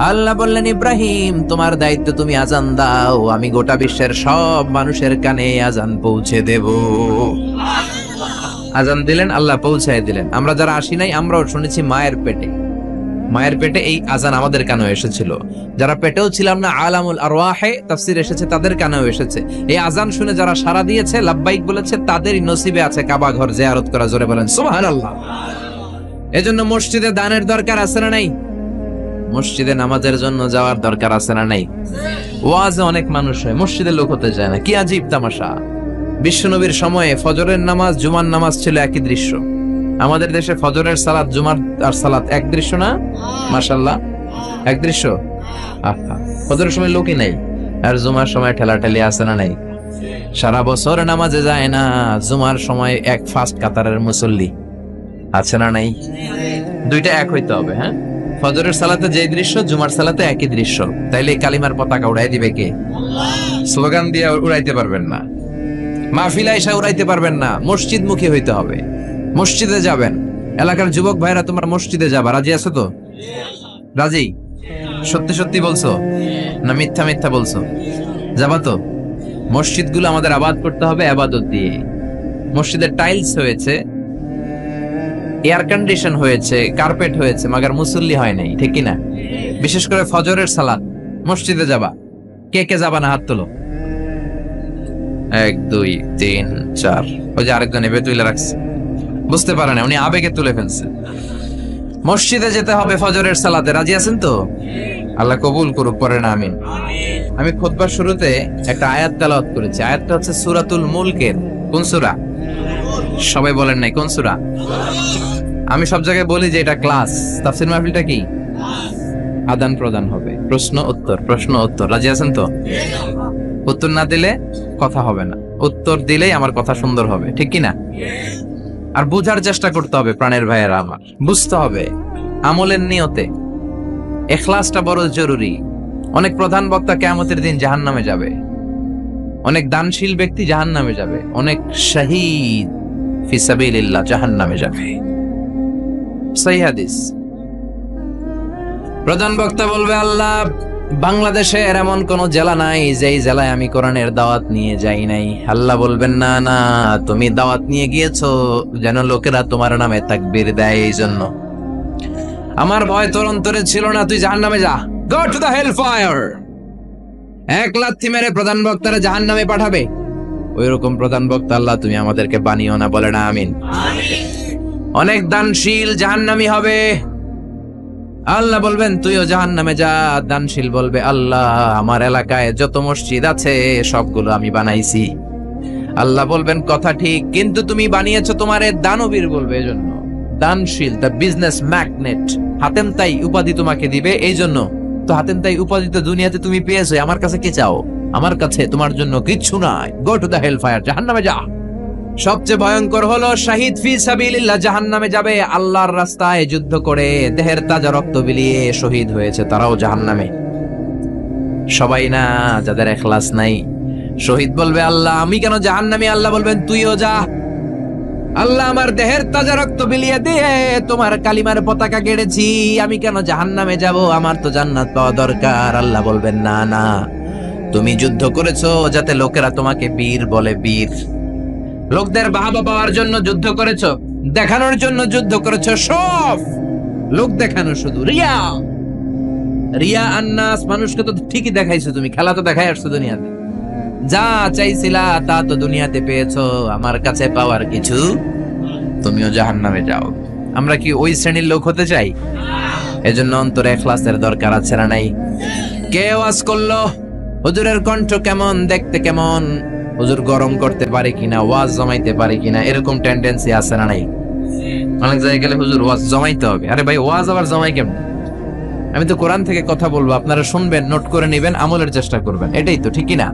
আল্লাহ বললেন, ইব্রাহিম, তোমার দায়িত্ব, তুমি আযান দাও, আমি গোটা বিশ্বের সব মানুষের কানে আযান পৌঁছে দেব। আযান দিলেন, আল্লাহ পৌঁছায় দিলেন। আমরা যারা আসি নাই, আমরাও শুনেছি মায়ের পেটে এই আযান আমাদের কানেও এসেছিল। যারা পেটেও ছিলাম না, আলামুল আরওয়াহে তাফসীর এসেছে, তাদের কানেও এসেছে। এই আযান শুনে যারা সাড়া দিয়েছে, লাব্বাইক বলেছে, তাদেরই নসিবে আছে কাবা ঘর জিয়ারত করা। জোরে বলেন সুবহানাল্লাহ। এজন্য মসজিদে দানের দরকার আছে না নাই? মসজিদে নামাজের জন্য যাওয়ার দরকার আছে না নাই? ওয়াজে অনেক মানুষ হয়, মসজিদে লোক হতে যায় না। কি আজীব তামাশা! বিশ্বনবীর সময়ে ফজরের নামাজ, জুমার নামাজ ছিল একই দৃশ্য। আমাদের দেশে ফজরের সালাত, জুমার আর সালাত এক দৃশ্য না? মাশাআল্লাহ, এক দৃশ্য। ফজরের সময় লোকই নাই, আর জুমার সময় ঠেলাঠেলি আছে না নাই? সারা বছর নামাজে যায় না, জুমার সময় এক ফার্স্ট কাতারের মুসল্লি আছে না নাই? দুইটা এক হইতে হবে। হ্যাঁ, ফজরের সালাতে যে দৃশ্য, জুমার সালাতে একই দৃশ্য। তাইলে কালিমার পতাকা উড়াই দিবে কে? স্লোগান দিয়ে উড়াইতে পারবেন না, মাহফিল আইসা উড়াইতে পারবেন না। মসজিদ মুখী হইতে হবে। মসজিদে যাবেন। এলাকার যুবক ভাইরা, তোমরা মসজিদে যাবা, রাজি আছো তো? রাজি? সত্যি সত্যি বলছো না মিথ্যা মিথ্যা বলছো? যাবা তো? মসজিদগুলো আমাদের আবাদ করতে হবে ইবাদত দিয়ে। মসজিদের টাইলস হয়েছে, এয়ার কন্ডিশন হয়েছে, কার্পেট হয়েছে, মাগার মুসল্লি হয় নাই, ঠিক কি না? বিশেষ করে ফজরের সালাত মসজিদে যাবা। কে কে যাবা না? হাত তোলো। 1 2 3 4। ওই যে আরেকজন এবে তুলে রাখছে, বুঝতে পারে না, উনি আবেগে তুলে ফেলছে। মসজিদে যেতে হবে ফজরের সালাতে। রাজি আছেন তো? আল্লাহ কবুল করুক, পড়েন আমিন। আমি খুতবার শুরুতে একটা আয়াত তেলাওয়াত করেছি। আয়াতটা হচ্ছে সূরাতুল মুলকের। কোন সূরা? সবাই বলেন নাই কোন সূরা? আমি সব জায়গায় বলি যে এটা ক্লাস। তাফসীর মাহফিলটা কি? আদান প্রদান হবে, প্রশ্ন উত্তর, প্রশ্ন উত্তর। রাজি আছেন তো? উত্তর না দিলে কথা হবে না, উত্তর দিলেই আমার কথা সুন্দর হবে, ঠিক কি না? আর বোঝার চেষ্টা করতে হবে প্রাণের ভাইয়েরা আমার, বুঝতে হবে আমলের নিয়তে। ইখলাসটা বড় জরুরি। অনেক প্রধান বক্তা কিয়ামতের দিন জাহান্নামে যাবে, অনেক দানশীল ব্যক্তি জাহান্নামে যাবে, অনেক শহীদ ফি সাবিলিল্লাহ জাহান্নামে যাবে। সহিহ হাদিস। প্রধান বক্তা বলবে, আল্লাহ, বাংলাদেশের এমন কোন জেলা নাই যেই জেলায় আমি কোরআনের দাওয়াত নিয়ে যাই নাই। আল্লাহ বলবেন, না না, তুমি দাওয়াত নিয়ে গিয়েছো যেন লোকেরা তোমার নামে তাকবীর দেয়, এই জন্য। আমার ভয় তোর অন্তরে ছিল না, তুই জাহান্নামে যা, go to the hell fire. এক লাথি মেরে প্রধান বক্তারা জাহান্নামে পাঠাবে। ওই রকম প্রধান বক্তা আল্লাহ তুমি আমাদেরকে বানিও না, বলে না আমিন। অনেক দানশীল জাহান্নামী হবে। আল্লাহ বলবেন তুইও জাহান্নামে যা। দানশীল বলবে, আল্লাহ, আমার এলাকায় যত মসজিদ আছে সবগুলো আমি বানাইছি। আল্লাহ বলবেন, কথা ঠিক, কিন্তু তুমি বানিয়েছো তোমারে দানবীর বলবে। এজন্য দানশীল, দ্য বিজনেস ম্যাগনেট, হাতেম তাই উপাধি তোমাকে দিবে। এই জন্য তো হাতেম তাই উপাধি তো দুনিয়াতে তুমি পেয়েছো, আমার কাছে কি চাও? আমার কাছে তোমার জন্য কিচ্ছু নাই, go to the hell fire, জাহান্নামে যা। সবচেয়ে ভয়ঙ্কর হলো শাহিদ ফি সাবিলিল্লাহ, জাহান্নামে যাবে। আল্লাহর রাস্তায় যুদ্ধ করে দেহের তাজা রক্ত বিলিয়ে শহীদ হয়েছে, তারাও জাহান্নামে। সবাই না, যাদের ইখলাস নাই। শহীদ বলবে, আল্লাহ, আমি কেন জাহান্নামী? আল্লাহ বলবেন, তুইও যা। আল্লাহ, আমার দেহের তাজা রক্ত বিলিয়ে দিয়ে তোমার কালিমার পতাকা গেড়েছি, আমি কেন জাহান্নামে যাব? আমার তো জান্নাত পাওয়া দরকার। আল্লাহ বলবেন, না না, তুমি যুদ্ধ করেছো যাতে লোকেরা তোমাকে বীর বলে, বীর। লোকদের বাহবা পাওয়ার জন্য যুদ্ধ করেছো, দেখানোর জন্য যুদ্ধ করেছো, সব লোক দেখানো, শুধু রিয়া রিয়া আন্নাস। মানুষকে তো ঠিকই দেখাইছো, তুমি খেলা তো দেখাই আসছো দুনিয়াতে। যা চাইছিলা তা তো দুনিয়াতে পেয়েছো, আমার কাছে পাওয়ার কিছু। তুমিও জাহান্নামে যাও। আমরা কি ওই শ্রেণীর লোক হতে চাই? এজন্য অন্তরে ইখলাসের দরকার আছে না নাই? কে ওয়াজ করলো? হুজুরের কণ্ঠ কেমন, দেখতে কেমন, হুজুর গরম করতে পারে কিনা, ওয়াজ জমাইতে পারে কিনা, এরকম টেন্ডেন্সি আছে না নাই? অনেক জায়গায় গেলে হুজুর ওয়াজ জমাইতে হবে। আরে ভাই, ওয়াজ আবার জমাই কেমন? আমি তো কোরআন থেকে কথা বলবো, আপনারা শুনবেন, নোট করে নেবেন, আমলের চেষ্টা করবেন, এটাই তো, ঠিক না?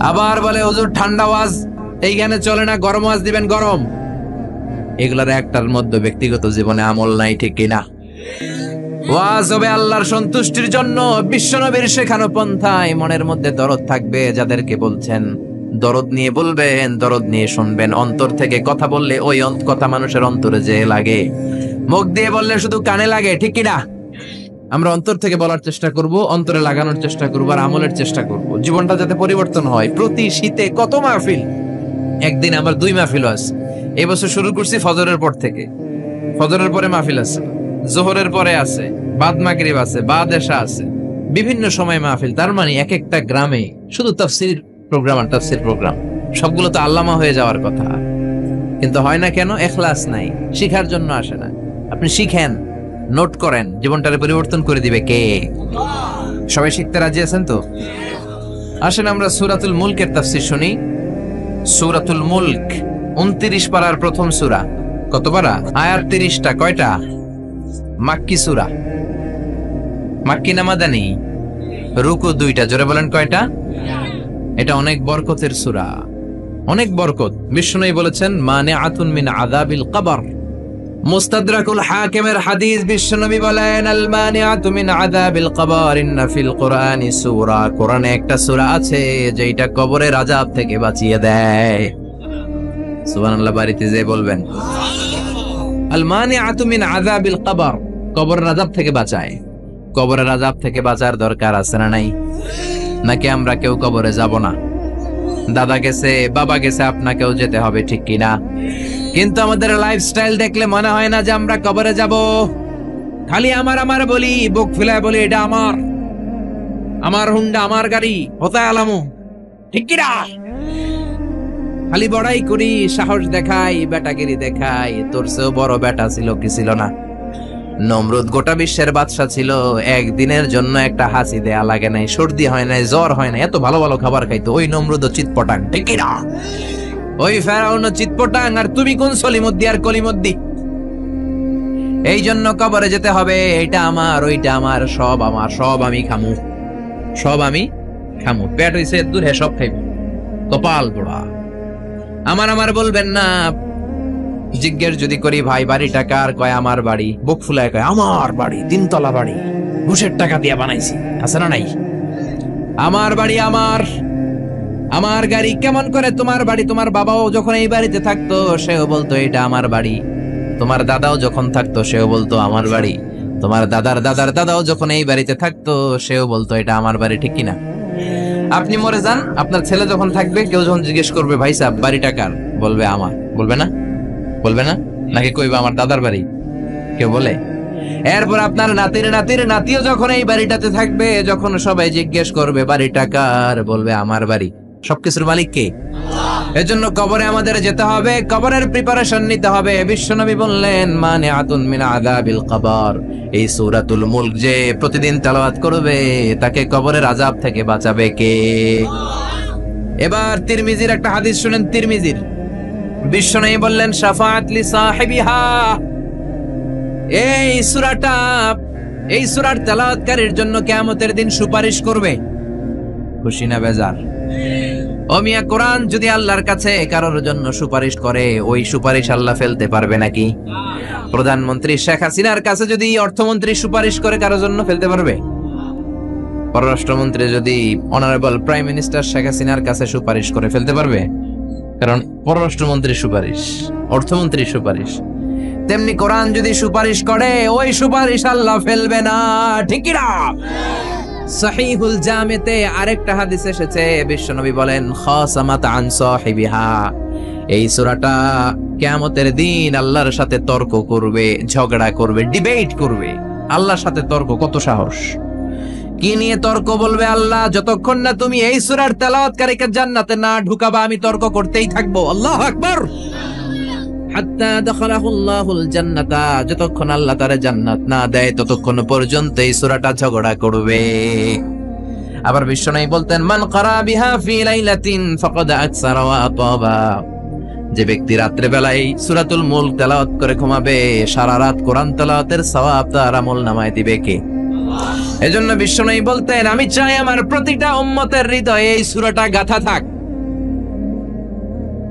আবার বলে হুজুর ঠান্ডা ওয়াজ এইখানে চলে না, গরম ওয়াজ দিবেন, গরম। এগুলার একটার মধ্যে ব্যক্তিগত জীবনে আমল নাই, ঠিক কিনা? ওয়াজ হবে আল্লাহর সন্তুষ্টির জন্য, বিশ্বনবীর শেখানো পন্থায়। মনের মধ্যে দরদ থাকবে, যাদেরকে বলছেন দরদ নিয়ে বলবেন, দরদ নিয়ে শুনবেন। অন্তর থেকে কথা বললে ওই কথা মানুষের অন্তরে যে লাগে, মুখ দিয়ে বললে শুধু কানে লাগে, ঠিক কিনা? আমরা অন্তর থেকে বলার চেষ্টা করব, অন্তরে লাগানোর চেষ্টা করব, আর আমলের চেষ্টা করব, জীবনটা যাতে পরিবর্তন হয়। প্রতি শীতে কত মাহফিল, একদিন আমার 2 মাহফিল আছে। এবছর শুরু করছি ফজরের পর থেকে। ফজরের পরে মাহফিল আছে, জোহরের পরে আছে, বাদ মাগরিব আছে, বাদ এশা আছে, বিভিন্ন সময় মাহফিল। তার মানে এক একটা গ্রামে শুধু তাফসীর প্রোগ্রাম আর তাফসীর প্রোগ্রাম। সবগুলো তো আল্লামা হয়ে যাওয়ার কথা, কিন্তু হয় না কেন? ইখলাস নাই, শিখার জন্য আসে না। আপনি শিখেন, নোট করেন, জীবনটারে পরিবর্তন করে দিবে কে? সবাই শিখতে রাজি আছেন তো? আসেন আমরা সূরাতুল মুলকের তাফসীর শুনি। সূরাতুল মুলক 29 পারার প্রথম সূরা। কত পারা? আয়াত 30টা। কয়টা? মাক্কি সূরা। মাক্কি না মাদানী? রুকু 2টা। জোরে বলেন কয়টা? এটা অনেক বরকতের সূরা, অনেক বরকত। বিষ্ণুই বলেছেন মানিআতুন মিন আযাবিল কবর। মুস্তাদরাকুল হাকিমের হাদিস, বিশ্বনবী বলেন আল মানিআতু মিন আযাবিল কবর ইন্না ফিল কুরআনি সূরা। কোরআনে একটা সূরা আছে যেটা কবরের আযাব থেকে বাঁচিয়ে দেয়। সুবহানাল্লাহ, বাড়িতে যে বলবেন আল মানিআতু মিন আযাবিল কবর, কবরের আযাব থেকে বাঁচায়। কবরের আযাব থেকে বাঁচার দরকার আছে না নাই? নাকি আমরা কেউ কবরে যাব না? দাদা গেছে, বাবা গেছে, আপনাকেও যেতে হবে, ঠিক কিনা? কিন্তু আমাদের লাইফস্টাইল দেখলে মনে হয় না যে আমরা কবরে যাব। খালি আমার আমার বলি, বুক ফুলায় বলি এটা আমার, আমার হুন্ডা, আমার গাড়ি, হোতায় আলামু, ঠিক কিনা? খালি বড়াই করি, সাহস দেখাই, বেটাগিরি দেখাই। তোর চেয়েও বড় বেটা ছিল কি ছিল না? নমরুদ গোটা বিশ্বের বাদশা ছিল, একদিনের জন্য একটা হাসি দেয়া লাগে নাই, সর্দি হয় নাই, জ্বর হয় নাই, এত ভালো ভালো খাবার খাইতো। ওই নমরুদ চিৎপটাং, ঠিক কিনা? ওই ফেরাউন চিৎপটাং, আর তুমি কোন সলিমুদ্দি আর কলিমুদ্দি? এই জন্য কবরে যেতে হবে। এইটা আমার, ওইটা আমার, সব আমার, সব আমি খামু, সব আমি খামু। পেট হইছে দূর, হে সব খাইব। কপাল পোড়া। আমার আমার বলবেন না। জিজ্ঞেস যদি করি ভাই বাড়িটা কার, কয় আমার বাড়ি। বুক ফুলায় কয় আমার বাড়ি, 3 তলা বাড়ি, ঘুষের টাকা দিয়ে বানাইছি, আছে না নাই? আমার বাড়ি আমার, আমার গাড়ি। কেমন করে তোমার বাড়ি? তোমার বাবাও যখন এই বাড়িতে থাকতো সেও বলতো এটা আমার বাড়ি। তোমার দাদাও যখন থাকতো সেও বলতো আমার বাড়ি। তোমার দাদার দাদার দাদাও যখন এই বাড়িতে থাকতো সেও বলতো এটা আমার বাড়ি, ঠিক কিনা? আপনি মরে যান, আপনার ছেলে যখন থাকবে, কেউ যখন জিজ্ঞেস করবে ভাই সাহেব বাড়িটা কার, বলবে আমার। বলবে না? বলবে না? নাকি কইবা আমার দাদার বাড়ি? কেউ বলে? এরপর আপনার নাতির নাতির নাতিও যখন এই বাড়িটাতে থাকবে, যখন সবাই জিজ্ঞেস করবে বাড়িটা কার, বলবে আমার বাড়ি। সবকিছুর মালিক কে? এজন্য কবরে আমাদের যেতে হবে, কবরের প্রিপারেশন নিতে হবে। বিশ্বনবী বললেন মানিআতুন মিন আযাবিল কবর। এই সূরাতুল মুলক যে প্রতিদিন তেলাওয়াত করবে, তাকে কবরের আযাব থেকে বাঁচাবে কে? এবার তিরমিজির একটা হাদিস শুনেন। তিরমিজির বিশ্বনবী বললেন শাফাআত লি সাহিবিহা। এই সূরাটা, এই সূরার তেলাওয়াতকারীর জন্য কিয়ামতের দিন সুপারিশ করবে। খুশি না বেজার? ও মিয়া, কোরআন যদি আল্লাহর কাছে কারোর জন্য সুপারিশ করে, ওই সুপারিশ আল্লাহ ফেলতে পারবে নাকি? প্রধানমন্ত্রী শেখ হাসিনার কাছে যদি অর্থমন্ত্রী সুপারিশ করে, কারোর জন্য ফেলতে পারবে? পররাষ্ট্রমন্ত্রী যদি অনারেবল প্রাইম মিনিস্টার শেখ হাসিনার কাছে সুপারিশ করে, ফেলতে পারবে? কারণ পররাষ্ট্রমন্ত্রীর সুপারিশ, অর্থমন্ত্রীর সুপারিশ। তেমনি কোরআন যদি সুপারিশ করে, ওই সুপারিশ আল্লাহ ফেলবে না, ঠিক কি না? সহিহুল জামিতে আরেকটা হাদিস এসেছে, বিশ্বনবী বলেন খাসামাত আন সাহিবিহা। এই সূরাটা কিয়ামতের দিন আল্লাহর সাথে তর্ক করবে, ঝগড়া করবে, ডিবেট করবে। আল্লাহর সাথে তর্ক, কত সাহস! কি নিয়ে তর্ক? বলবে আল্লাহ যতক্ষণ না তুমি এই সূরার তেলাওয়াতকারীকে জান্নাতে না ঢুকাবা, আমি তর্ক করতেই থাকবো। আল্লাহু আকবার। হাত্তা দাখালাহুল্লাহুল জান্নাতা, যতক্ষণ আল্লাহ তারে জান্নাত না দেয় ততক্ষণ পর্যন্ত এই সূরাটা ঝগড়া করবে। আবার বিশ্বনবী বলতেন মান ক্বারা বিহা ফি লাইলাতিন ফাকাদ আকসারা ওয়া আতাবা। যে ব্যক্তি রাত্রে বেলায় সূরাতুল মুলক তেলাওয়াত করে ঘুমাবে, সারা রাত কোরআন তেলাওয়াতের সওয়াব তার আমলনামায় দিবে কে? এজন্য বিশ্বনবী বলতেন, আমি চাই আমার প্রতিটা উম্মতের হৃদয়ে এই সূরাটা গাঁথা থাক।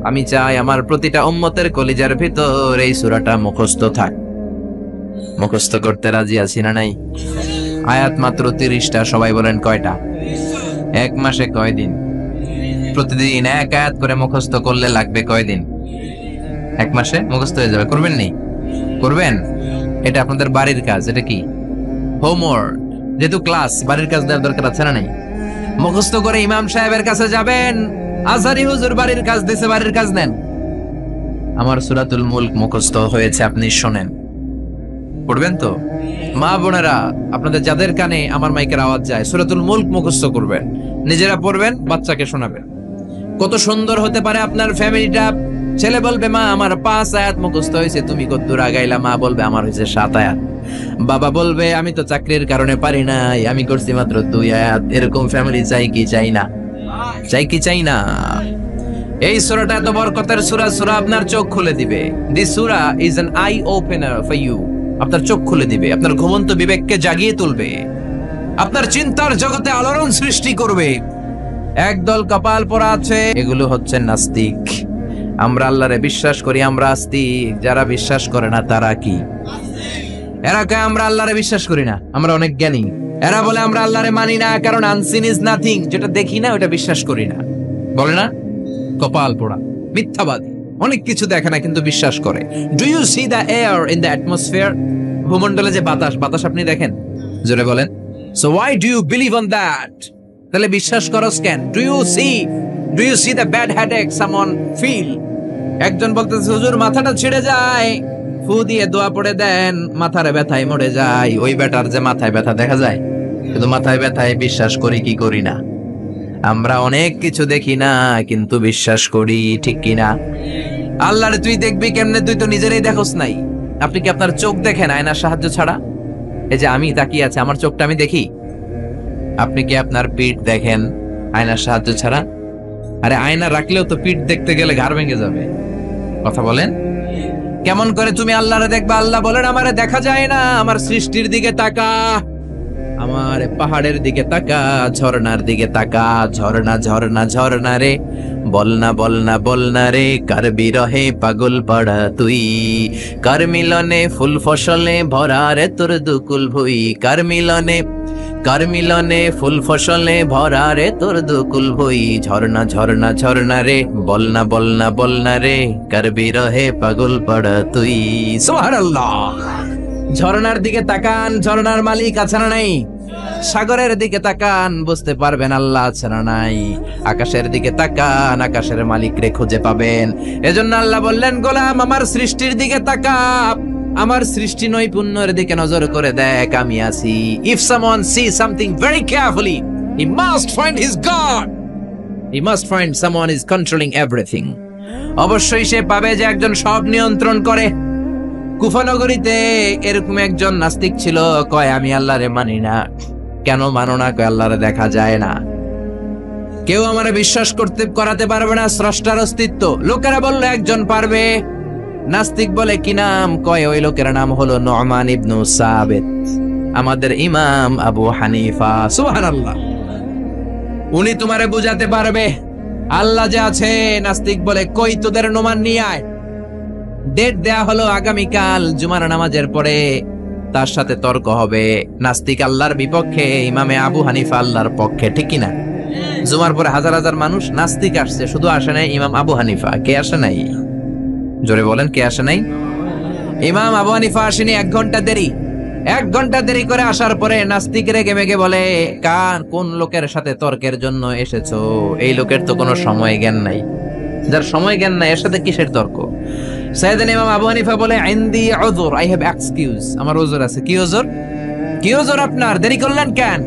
আমি চাই আমার প্রতিটা উম্মতের কলিজার ভিতর এই সূরাটা মুখস্থ থাক। মুখস্থ করতে রাজি আছি না নাই? আয়াত মাত্র 30টা, সবাই বলেন কয়টা? এক মাসে কয়দিন? প্রতিদিন এক আয়াত করে মুখস্থ করলে লাগবে কয়দিন? এক মাসে মুখস্থ হয়ে যাবে। করবেন নি? করবেন? এটা আপনাদের বাড়ির কাজ। এটা কি? হোমওয়ার্ক। যেহেতু ক্লাস, বাড়ির কাজ দেওয়ার দরকার আছে না নাই? মুখস্থ করে ইমাম সাহেবের কাছে যাবেন, আজহারি হুজুর বাড়ির কাজ দিয়েছে, বাড়ির কাজ নেন। আমার সূরাতুল মুলক মুখস্থ হয়েছে, আপনি শোনেন। পড়বেন তো? মা বোনেরা, আপনাদের যাদের কানে আমার মাইকের আওয়াজ যায়, সূরাতুল মুলক মুখস্থ করবেন, নিজেরা পড়বেন, বাচ্চাকে শোনাবেন। কত সুন্দর হতে পারে আপনার ফ্যামিলিটা। ছেলে বলবে, মা আমার 5 আয়াত মুখস্থ হয়েছে, তুমি কতদূর আগাইলা? মা বলবে, আমার হয়েছে 7 আয়াত। বাবা বলবে, আমি তো চাকরির কারণে পারি নাই, আমি করছি মাত্র 2 আয়াত। এরকম ফ্যামিলি চাই কি চাই না? চাই কি চাই না? এই সূরাটা এত বরকতের সূরা, সূরা আপনার চোখ খুলে দিবে। দিস সূরা is an eye opener for you. আপনার চোখ খুলে দিবে, আপনার ঘুমন্ত বিবেককে জাগিয়ে তুলবে, আপনার চিন্তার জগতে আলোড়ন সৃষ্টি করবে। একদল কপাল পোড়া আছে, এগুলো হচ্ছে নাস্তিক। আমরা আল্লাহরে বিশ্বাস করি, আমরা আস্তিক। যারা বিশ্বাস করে না তারা কি? এরা কয় আমরা আল্লাহরে বিশ্বাস করি না, আমরা অনেক জ্ঞানী। এরা বলে আমরা আল্লাহরে মানি না, কারণ আনসিন ইজ নাথিং। যেটা দেখি না ওটা বিশ্বাস করি না, বলে না? কপাল পোড়া, মিথ্যাবাদী। অনেক কিছু দেখে না কিন্তু বিশ্বাস করে। Do you see the air in the atmosphere? ভূমণ্ডলে যে বাতাস, বাতাস আপনি দেখেন? জোরে বলেন। So why do you believe on that? তাহলে বিশ্বাস করস কেন? Do you see the bad headache someone feel? একজন বলতেছে, হুজুর মাথাটা ছিড়ে যায়, ফু দিয়ে দোয়া পড়ে দেন, মাথার ব্যথায় মরে যায়। ওই বেটার যে মাথায় ব্যথা দেখা যায়, কিন্তু মাথায় ব্যথায় বিশ্বাস করি কি করি না? আমরা অনেক কিছু দেখি না কিন্তু বিশ্বাস করি, ঠিক কিনা? আল্লাহরে তুই দেখবি কেমনে? তুই তো নিজেরই দেখোস নাই। আপনি কি আপনার চোখ দেখেন আয়নার সাহায্য ছাড়া? এই যে আমি তাকিয়ে আছি, আমার চোখটা আমি দেখি। আপনি কি আপনার পিঠ দেখেন আয়নার সাহায্য ছাড়া? আরে আয়না রাখলেও তো পিঠ দেখতে গেলে ঘাড় ভেঙে যাবে। কথা বলেন। কেমন করে তুমি আল্লাহরে দেখবা? আল্লাহ বলেন, আমারে দেখা যায় না, আমার সৃষ্টির দিকে তাকা, আমার পাহাড়ের দিকে তাকা, ঝর্ণার দিকে তাকা। ঝর্ণা ঝর্ণা ঝর্ণা রে, বলনা বলনা বলনা রে, কার বিরহে পাগল পাড়া তুই, কার মিলনে ফুল ফসলে ভরা রে তোর দুকুল ভুই, কার মিলনে ফুল ফসলে ভরা রে তোর দুকুল ভুই। ঝর্ণা ঝর্ণা ঝর্ণা রে, বলনা বলনা বলনা রে, কার বিরহে পাগল পাড়া তুই। সুবহানাল্লাহ। ঝর্ণার দিকে তাকান, ঝর্ণার মালিক আছে না নাই? সাগরের দিকে তাকান, বুঝতে পারবেন আল্লাহ আছে না নাই? আকাশের দিকে তাকান, আকাশের মালিক রে খুঁজে পাবেন। এজন্য আল্লাহ বললেন, গোলাম আমার সৃষ্টির দিকে তাকা, আমার সৃষ্টি নৈপুণ্যের দিকে নজর করে দেখ, আমি আছি। If someone sees something very carefully, he must find his God. He must find someone is controlling everything. অবশ্যই সে পাবে যে একজন সব নিয়ন্ত্রণ করে। কুফানগরীতে এরকম একজন নাস্তিক ছিল, কয় আমি আল্লাহরে মানি না। কেন মানো না? কয় আল্লাহরে দেখা যায় না, কেউ আমারে বিশ্বাস করাতে পারবে না স্রষ্টার অস্তিত্ব। লোকেরা বললো একজন পারবে। নাস্তিক বলে কি নাম? কয় ওই লোকের নাম হলো নু'মান ইবনু সাবিত, আমাদের ইমাম আবু হানিফা। সুবহানাল্লাহ। উনি তোমারে বুঝাতে পারবে আল্লাহ যে আছে। নাস্তিক বলে, কই তোদের নু'মান নিয়ে আয়। ডেট দেয়া হলো আগামীকাল জুমার নামাজের পরে, তার সাথে তর্ক হবে। নাস্তিক আল্লাহর বিপক্ষে, ইমামে আবু হানিফা আল্লাহর পক্ষে, ঠিক কিনা? জুমার পরে হাজার হাজার মানুষ। নাস্তিক আসছে, শুধু আসে নাই ইমাম আবু হানিফা। কে আসে নাই? জোরে বলেন, কে আসে নাই? ইমাম আবু হানিফা আসেনি। 1 ঘন্টা দেরি। 1 ঘন্টা দেরি করে আসার পরে নাস্তিক রেগে মেগে বলে, কোন লোকের সাথে তর্কের জন্য এসেছো? এই লোকের তো কোনো সময় জ্ঞান নাই। যার সময় জ্ঞান নাই এর সাথে কিসের তর্ক? সাইয়েদনা ইমাম আবু হানিফা বলে, ইনদি উযর, আই হ্যাভ এক্সকিউজ, আমার ওযর আছে। কি ওযর? কি ওযর আপনার? দেরি করলেন কেন?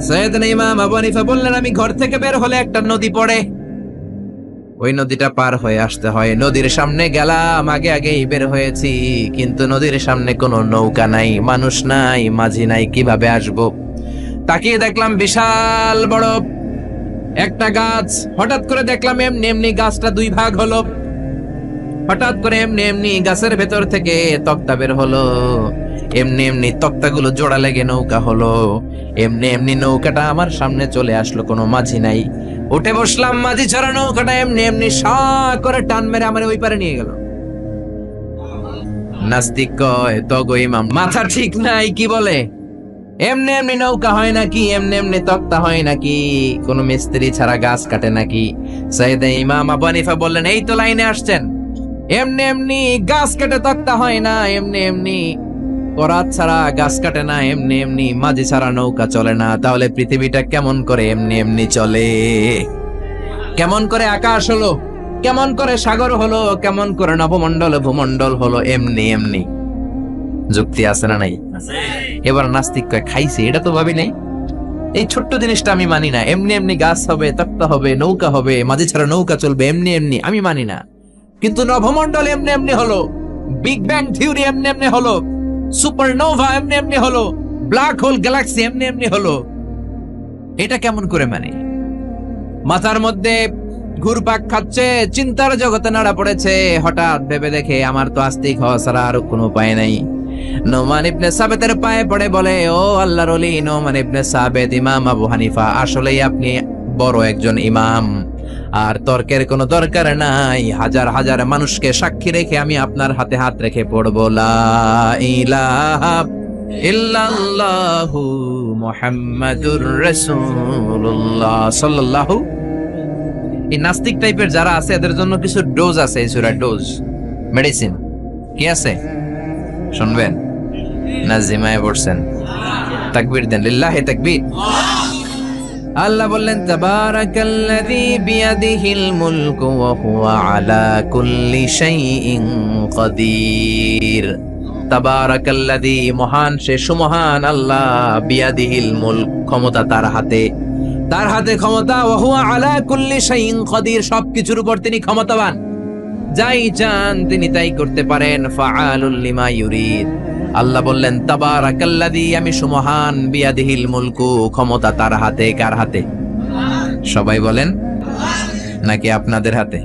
সাইয়েদনা ইমাম আবু হানিফা বললেন, আমি ঘর থেকে বের হলে একটা নদী পড়ে, ওই নদীটা পার হয়ে আসতে হয়। নদীর সামনে গেলাম, আগেই বের হয়েছি, কিন্তু নদীর সামনে কোনো নৌকা নাই, মানুষ নাই, মাঝি নাই, কিভাবে আসবো? তাকিয়ে দেখলাম বিশাল বড় একটা গাছ। হঠাৎ করে দেখলাম এমনি গাছটা 2 ভাগ হলো। হঠাৎ করে এমনি এমনি গাছের ভেতর থেকে তক্তা বের হলো, এমনি এমনি তক্তাগুলো জোড়া লেগে নৌকা হলো, এমনি এমনি নৌকাটা আমার সামনে চলে আসলো, কোনো মাঝি নাই। উঠে বসলাম, মাঝি ছাড়া নৌকাটা এমনি এমনি সা করে টান মেরে আমার ওই পারে নিয়ে গেল। নাস্তিক কয় তগো ইমাম মাথা ঠিক নাই, কি বলে এমনি এমনি নৌকা হয় নাকি, এমনি এমনি তক্তা হয় নাকি, কোন মিস্ত্রি ছাড়া গাছ কাটে নাকি? সাইয়েদে ইমাম আবু হানিফা বললেন, এই তো লাইনে আসছেন, এমনি এমনি গাছ কাটে তক্তা হয় না, এমনি এমনি করাত ছাড়া গাছ কাটে না, এমনি এমনি মাঝি ছাড়া নৌকা চলে না। তাহলে পৃথিবীটা কেমন করে এমনি এমনি চলে? কেমন করে আকাশ হলো, কেমন করে সাগর হলো, কেমন করে নবমণ্ডল ভূমণ্ডল হলো এমনি এমনি? যুক্তি আছে না নাই? এবার নাস্তিক কয় খাইছে, এটা তো ভাবি নাই, এই ছোট্ট জিনিসটা আমি মানি না। এমনি এমনি গাছ হবে, তক্তা হবে, নৌকা হবে, মাঝি ছাড়া নৌকা চলবে, এমনি এমনি আমি মানি না। কিন্তু নবমণ্ডল এমনি এমনি হলো, বিগ ব্যাং থিওরি এমনি এমনি হলো, সুপারনোভা এমনি এমনি হলো, ব্ল্যাক হোল গ্যালাক্সি এমনি এমনি হলো, এটা কেমন করে মানে? মাথার মধ্যে ঘুরপাক খাচ্ছে, চিন্তার জগতে নাড়া পড়েছে। হঠাৎ ভেবে দেখে আমার তো আস্তিক হওয়া ছাড়া আর কোনো উপায় নাই। নোমান ইবনে সাবেতের পায়ে পড়ে বলে, ও আল্লাহর ওলি নোমান ইবনে সাবেত, ইমাম আবু হানিফা, আসলেই আপনি বড় একজন ইমাম, আর তর্কের কোনো দরকার নাই। হাজার হাজার মানুষকে সাক্ষী রেখে আমি আপনার হাতে হাত রেখে পড়বো, লা ইলাহা ইল্লাল্লাহু মুহাম্মাদুর রাসূলুল্লাহ সাল্লাল্লাহু। এই নাস্তিক টাইপের যারা আছে এদের জন্য কিছু ডোজ আছে, এই সূরার ডোজ, মেডিসিন কি আছে শুনবেন? নাজিমায় পড়ছেন, তাকবীর দেন, লিল্লাহি তাকবীর। আল্লাহ বললেন, তাবারাকাল্লাযী বিয়াদিহিল মুলকু ওয়া হুয়া আলা কুল্লি শাইইন কাদির। তাবারাকাল্লাযী, মহান সে, সুমহান আল্লাহ, বিয়াদিহিল মুলক, ক্ষমতা তার হাতে, তার হাতে ক্ষমতা, ওয়া হুয়া আলা কুল্লি শাইইন কাদির, সবকিছুর উপর তিনি ক্ষমতাবান, যাই চান তিনি তাই করতে পারেন। ফাআলুল লিমা ইউরিদ। আল্লাহ বললেন, তাবারাকাল্লাযী, আমি সুমহান, বিয়াদিহিল মুলকু, ক্ষমতা তার হাতে। কার হাতে? সবাই বলেন নাকি আপনাদের হাতে?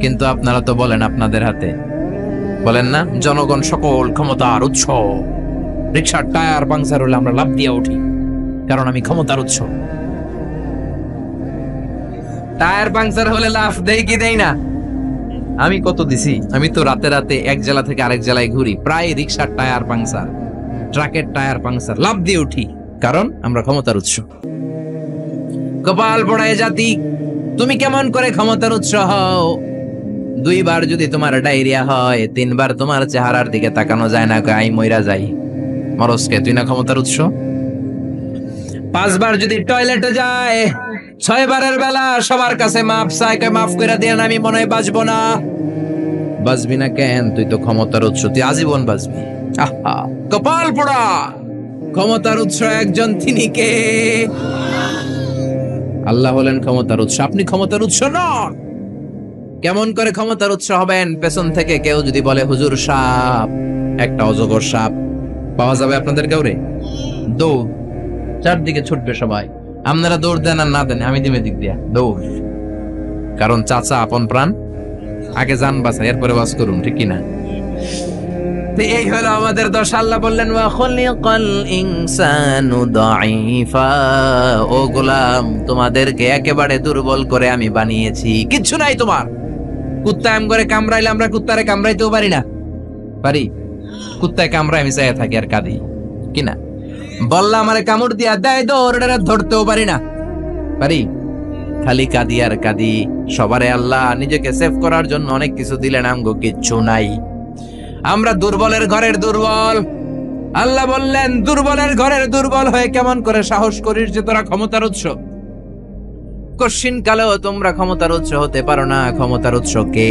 কিন্তু আপনারা তো বলেন আপনাদের হাতে, বলেন না? জনগণ সকল ক্ষমতার উৎস। রিকশার টায়ার পাংচার হলে আমরা লাফ দিয়ে উঠি, কারণ আমি ক্ষমতার উৎস। টায়ার পাংচার হলে লাফ দেই কি দেই না? আমি কত দিছি? আমি তো রাতে রাতে এক জেলা থেকে আরেক জেলায় ঘুরি, প্রায় রিকশার টায়ার পাংচার, ট্রাকের টায়ার পাংচার, লাফ দিয়ে উঠি, কারণ আমরা ক্ষমতার উৎস। কপাল পোড়ায় জাতি, তুমি কেমন করে ক্ষমতার উৎস হও? 2 বার যদি তোমার ডায়রিয়া হয়, 3 বার তোমার চেহারার দিকে তাকানো যায় না, গাই মইরা যাই, মরসকে তুই না ক্ষমতার উৎস? 5 বার যদি টয়লেটে যায়, 6 বারের বেলা সবার কাছে মাফ চাই, মাফ করে দেন, আমি মনে হয় বাঁচবো না। বাঁচবি না কেন? তুই তো ক্ষমতার উৎস, তুই আজীবন বাঁচবি। আহা, কপাল পোড়া! ক্ষমতার উৎস একজন, তিনি কে? আল্লাহ হলেন ক্ষমতার উৎস, আপনি ক্ষমতার উৎস নন। কেমন করে ক্ষমতার উৎস হবেন? পেছন থেকে কেউ যদি বলে, হুজুর সাপ, একটা অজগর সাপ পাওয়া যাবে আপনাদের কাউরে, দৌড়, চারদিকে ছুটবে সবাই। আপনারা দৌড় দেন আর না দেন, আমি দিমে দিক দিয়া দৌড়, কারণ চাচা আপন প্রাণ, আগে যান বাঁচা, এরপরে বাস করুন, ঠিক কিনা? এই হলো আমাদের দশা। আল্লাহ বললেন, ওয়া খুলিকাল ইনসানু দাঈফা, ও গোলাম, তোমাদেরকে একেবারে দুর্বল করে আমি বানিয়েছি, কিচ্ছু নাই তোমার। কুত্তা এম করে কামড়াইলে আমরা কুত্তারে কামড়াইতেও পারি না? পারি? কুত্তায় কামড়ায় আমি চাইয়া থাকি আর কাঁদি, কিনা? বললা আমারে কামড় দিয়া দেয়, দৌড়ে ধরতেও পারি না, পারি? খালি কাঁদি আর কাঁদি। সবারে আল্লাহ নিজেকে সেভ করার জন্য অনেক কিছু দিলেন, আমগো কিচ্ছু নাই। আমরা দুর্বলের ঘরের দুর্বল। আল্লাহ বললেন, দুর্বলের ঘরের দুর্বল হয়ে কেমন করে সাহস করিস যে তোরা ক্ষমতার উৎস? কশিন কালেও তোমরা ক্ষমতার উৎস হতে পারো না। ক্ষমতার উৎস কে?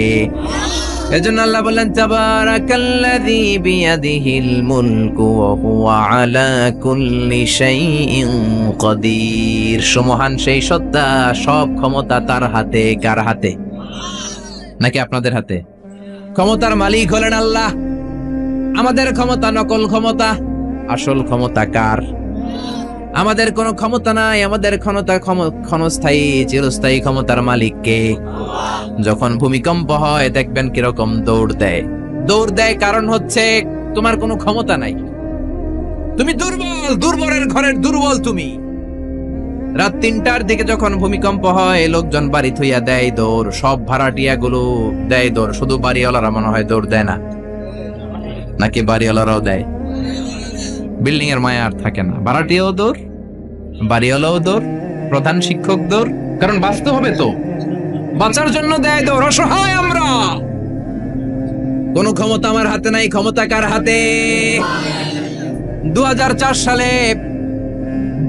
এজন্য আল্লাহ বললেন, তাবারাকাল্লাযী বিয়াদিহিল মুলকু ওয়া হুয়া আলা কুল্লি শাইইন কাদির। সুমহান সেই সত্তা, সব ক্ষমতা তার হাতে। কার হাতে? নাকি আপনাদের হাতে? ক্ষমতার মালিক হলেন আল্লাহ। আমাদের ক্ষমতা নকল ক্ষমতা, আসল ক্ষমতা কার? আমাদের কোনো ক্ষমতা নাই, আমাদের ক্ষণস্থায়ী চিরস্থায়ী ক্ষমতার মালিক কে? যখন ভূমিকম্প হয় দেখবেন কিরকম দৌড় দেয়। দৌড় দেয় কারণ হচ্ছে তোমার কোনো ক্ষমতা নাই, তুমি দুর্বল, দুর্বলের ঘরের দুর্বল তুমি। রাত 3টার দিকে যখন ভূমিকম্প হয় লোকজন বাড়ি থইয়া দেয় দৌড়, সব ভাড়াটিয়া গুলো দেয় দৌড়, শুধু বাড়িওয়ালারা মনে হয় দৌড় দেয় না, নাকি বাড়িওয়ালারাও দেয়? বিল্ডিং এর মায়া আর থাকে না, ভাড়াটিয়াও দৌড়, বাড়িওয়ালাও দৌড়, প্রধান শিক্ষক দৌড়, কারণ বাঁচতে হবে তো, বাঁচার জন্য দেয় দৌড়। অসহায় আমরা, কোনো ক্ষমতা আমার হাতে নাই, ক্ষমতা কার হাতে? 2004 সালে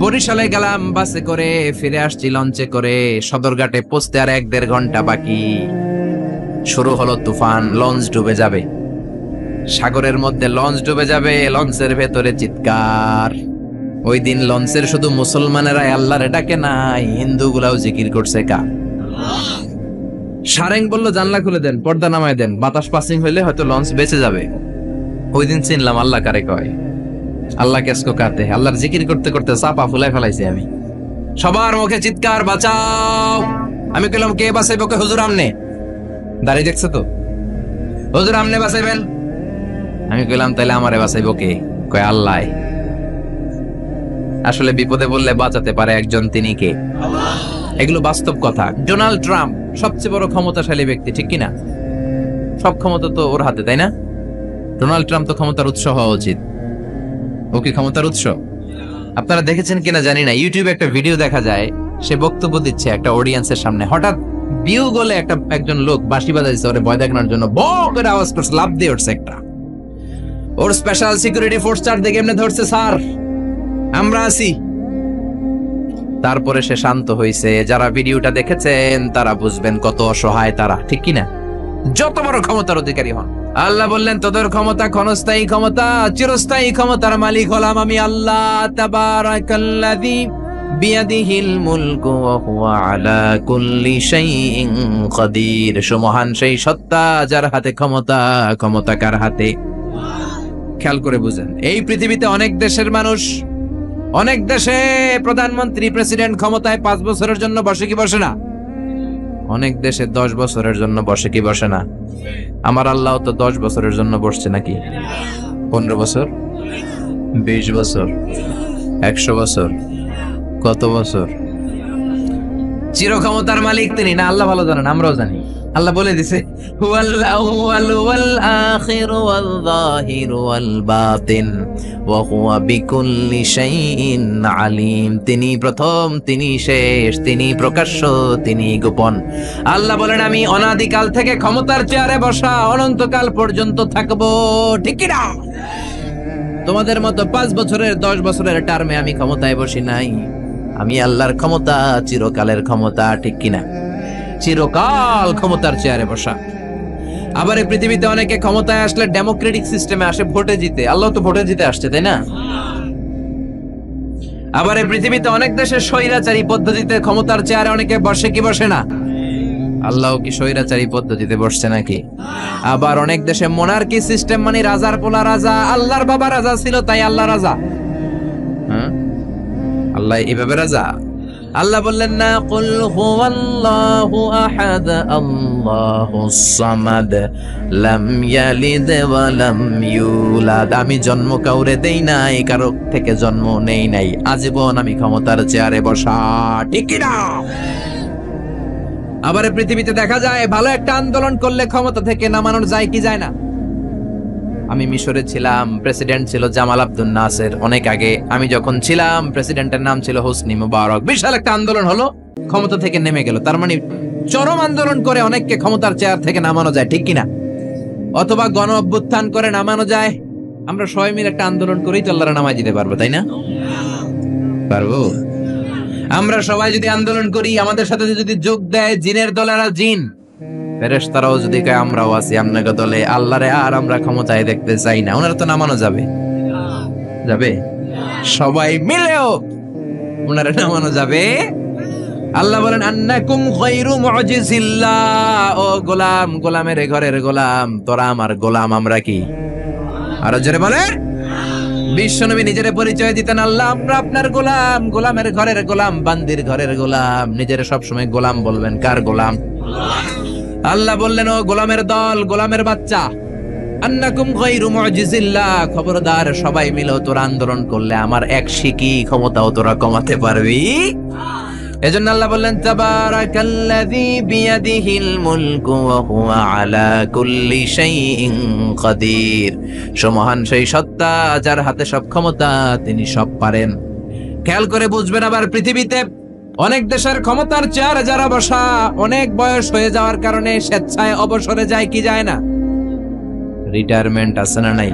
বরিশালে গেলাম বাসে করে, ফিরে আসছি লঞ্চে করে। সদরঘাটে পৌঁছতে আর 1-1.5 ঘন্টা বাকি। শুরু হলো তুফান, লঞ্চ ডুবে যাবে। সাগরের মধ্যে লঞ্চ ডুবে যাবে, লঞ্চের ভেতরে চিৎকার। ওই দিন লঞ্চের শুধু মুসলমানেরা আল্লাহরে ডাকে নাই, হিন্দুগুলাও জিকির করছে। কা সারেং বলল জানলা খুলে দেন, পর্দা নামায় দেন, বাতাস পাসিং হইলে হয়তো লঞ্চ বেঁচে যাবে। ওই দিন চিনলাম আল্লাহ কারে কয়, আল্লাহ কেসকো কাতে। আল্লাহর জিকির করতে করতে চাপা ফুলাই ফেলাইছি আমি। সবার মুখে চিৎকার, বাঁচাও। আমি কইলাম কে বাঁচাইব? কে হুজুর আমনে। দাঁড়িয়ে দেখছো তো, হুজুর আমনে বাঁচাইবেন। আমি কইলাম তাইলে আমারে বাঁচাইব কে? কয় আল্লাহ। আসলে বিপদে বললে বাঁচাতে পারে একজন, তিনি কে? এগুলো বাস্তব কথা। ডোনাল্ড ট্রাম্প সবচেয়ে বড় ক্ষমতাশালী ব্যক্তি, ঠিক কিনা? সব ক্ষমতা তো ওর হাতে, তাই না? ডোনাল্ড ট্রাম্প তো ক্ষমতার উৎস হওয়া উচিত। ও কি ক্ষমতার উৎস? আপনারা দেখেছেন কিনা জানি না, ইউটিউবে একটা ভিডিও দেখা যায়, সে বক্তব্য দিচ্ছে একটা অডিয়েন্সের সামনে। হঠাৎ বিউ গলে একজন লোক বাঁশি বাজাইছে ওরে ভয় দেখানোর জন্য, বক করে আওয়াজ করছে, লাফ দিয়ে উঠছে একটা। ওর স্পেশাল সিকিউরিটি ফোর্স চার দিকে এমনি ধরছে, স্যার আমরা আছি। তারপরে সে শান্ত হইছে। যারা ভিডিওটা দেখেছেন তারা বুঝবেন কত অসহায় তারা, ঠিক কিনা? যত বড় ক্ষমতার অধিকারী হন, আল্লাহ বললেন তোদের ক্ষমতা ক্ষণস্থায়ী ক্ষমতা, চিরস্থায়ী ক্ষমতার মালিক হলাম আমি আল্লাহ। তাবারাকাল্লাযী বিয়াদিহিল মুলকু ওয়া হুয়া আলা কুল্লি শাইইন কাদির। সুমহান সেই সত্তা যার হাতে ক্ষমতা, ক্ষমতা কার হাতে? খেয়াল করে বুঝেন, এই পৃথিবীতে অনেক দেশের মানুষ, অনেক দেশে প্রধানমন্ত্রী প্রেসিডেন্ট ক্ষমতায় 5 বছরের জন্য বসে কি বসে না? অনেক দেশে 10 বছরের জন্য বসে কি বসে না? আমার আল্লাহ তো 10 বছরের জন্য বসছে নাকি? 15 বছর, 20 বছর, 100 বছর, কত বছর? চির ক্ষমতার মালিক তিনি না? আল্লাহ ভালো জানেন, আমরাও জানি। আল্লাহ বলে দিছে হুয়াল আউয়াল ওয়াল আখির ওয়াল যাহির ওয়াল বাতিন ওয়া হুয়া বিকুল্লি শাইইন আলিম। তিনি প্রথম, তিনি শেষ, তিনি প্রকাশ্য, তিনি গোপন। আল্লাহ বলেন আমি অনাদিকাল থেকে ক্ষমতার চেয়ারে বসা, অনন্তকাল পর্যন্ত থাকবো, ঠিক কি না? তোমাদের মতো 5 বছরের 10 বছরের টার্মে আমি ক্ষমতায় বসি নাই। আমি আল্লাহর ক্ষমতা চিরকালের ক্ষমতা, ঠিক কিনা? চিরকাল ক্ষমতার চেয়ারে বসা। আবার এই পৃথিবীতে অনেকে ক্ষমতায় আসলে ডেমোক্রেটিক সিস্টেমে আসে, ভোটে জিতে। আল্লাহ তো ভোটে জিতে আসছে, তাই না? আবার এই পৃথিবীতে অনেক দেশে স্বৈরাচারী পদ্ধতিতে ক্ষমতার চেয়ারে অনেকে বসে কি বসে না? আল্লাহ কি স্বৈরাচারী পদ্ধতিতে বসছে নাকি? আবার অনেক দেশে মোনার্কি সিস্টেম, মানে রাজার পোলা রাজা, আল্লাহর বাবা রাজা ছিল তাই আল্লাহ রাজা। হ্যাঁ, আল্লাহ এভাবে রাজা? আল্লাহ বললেন না, কুল হুয়াল্লাহু আহাদ আল্লাহুস সামাদ লাম ইয়ালিদ ওয়া লাম ইউলাদ। আমি জন্ম কাউরে দেই নাই, কারো থেকে জন্ম নেই নাই, আজীবন আমি ক্ষমতার চেয়ারে বসা, ঠিক কি না? আবার পৃথিবীতে দেখা যায় ভালো একটা আন্দোলন করলে ক্ষমতা থেকে নামানো যায় কি যায় না? আমি মিশরে ছিলাম, প্রেসিডেন্ট ছিল জামাল আব্দুল নাসের অনেক আগে। আমি যখন ছিলাম প্রেসিডেন্টের নাম ছিল হোসনি মুবারক। বিশাল একটা আন্দোলন হলো, ক্ষমতা থেকে নেমে গেল। তার মানে চরম আন্দোলন করে অনেককে ক্ষমতার চেয়ার থেকে নামানো যায়, ঠিক কিনা? অথবা গণ অভ্যুত্থান করে নামানো যায়। আমরা সবাই মিলে একটা আন্দোলন করেই তো আল্লাহর নামায় দিতে পারবো, তাই না? পারবো। আমরা সবাই যদি আন্দোলন করি, আমাদের সাথে যদি যোগ দেয় জিনের দলেরা, জিন ফেরেশতারাও যদি কয় আমরাও আছি আপনাকে দলে, আল্লাহরে আর আমরা ক্ষমতায় দেখতে চাই না, ওনারা তো নামানো যাবে, যাবে? সবাই মিলেও ওনারা নামানো যাবে? আল্লাহ বলেন আন্নাকুম গায়রু মুজিজিল্লাহ। ও গোলাম, গোলামের ঘরের গোলাম, তোরা আমার গোলাম, আমরা কি? আরো জোরে বলেন, বিশ্বনবী নিজের পরিচয় দিতেন, আল্লাহ আমরা আপনার গোলাম, গোলামের ঘরের গোলাম, বান্দির ঘরের গোলাম। নিজের সবসময় গোলাম বলবেন। কার গোলাম? আল্লাহ বললেন, ও গোলামের দল, গোলামের বাচ্চা, আন্নাকুম গায়রু মুজিজিল্লাহ, খবরদার সবাই মিলে তোরা আন্দোলন করলে আমার এক শিকি ক্ষমতাও তোরা কমাতে পারবি। এজন্য আল্লাহ বললেন, তাবারাকাল্লাযী বিয়াদিহিল মুলকু ওয়া হুয়া আলা কুল্লি শাইইন কাদির। সমহান সেই সত্তা যার হাতে সব ক্ষমতা, তিনি সব পারেন। খেয়াল করে বুঝবেন, আবার পৃথিবীতে অনেক দেশের ক্ষমতার চেয়ারে যারা বসা, অনেক বয়স হয়ে যাওয়ার কারণে স্বেচ্ছায় অবসরে যায় কি যায় না? রিটায়ারমেন্ট আছে না নাই?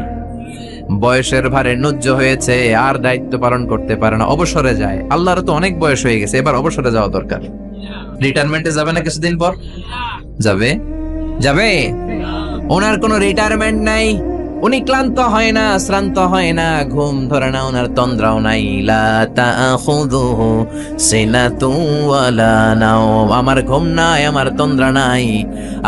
বয়সের ভারে নুজ্জ হয়েছে, আর দায়িত্ব পালন করতে পারে না, অবসরে যায়। আল্লাহর তো অনেক বয়স হয়ে গেছে, এবার অবসরে যাওয়া দরকার। রিটায়ারমেন্টে যাবে না কিছুদিন পর? যাবে যাবে ওনার কোনো রিটায়ারমেন্ট নাই। উনি ক্লান্ত হয় না, শ্রান্ত হয় না, ঘুম ধরে না, ওনার তন্দ্রাও নাই। লা তাখুযুহু সিনাতুন ওয়ালা নাওম, আমার ঘুম নাই, আমার তন্দ্রা নাই।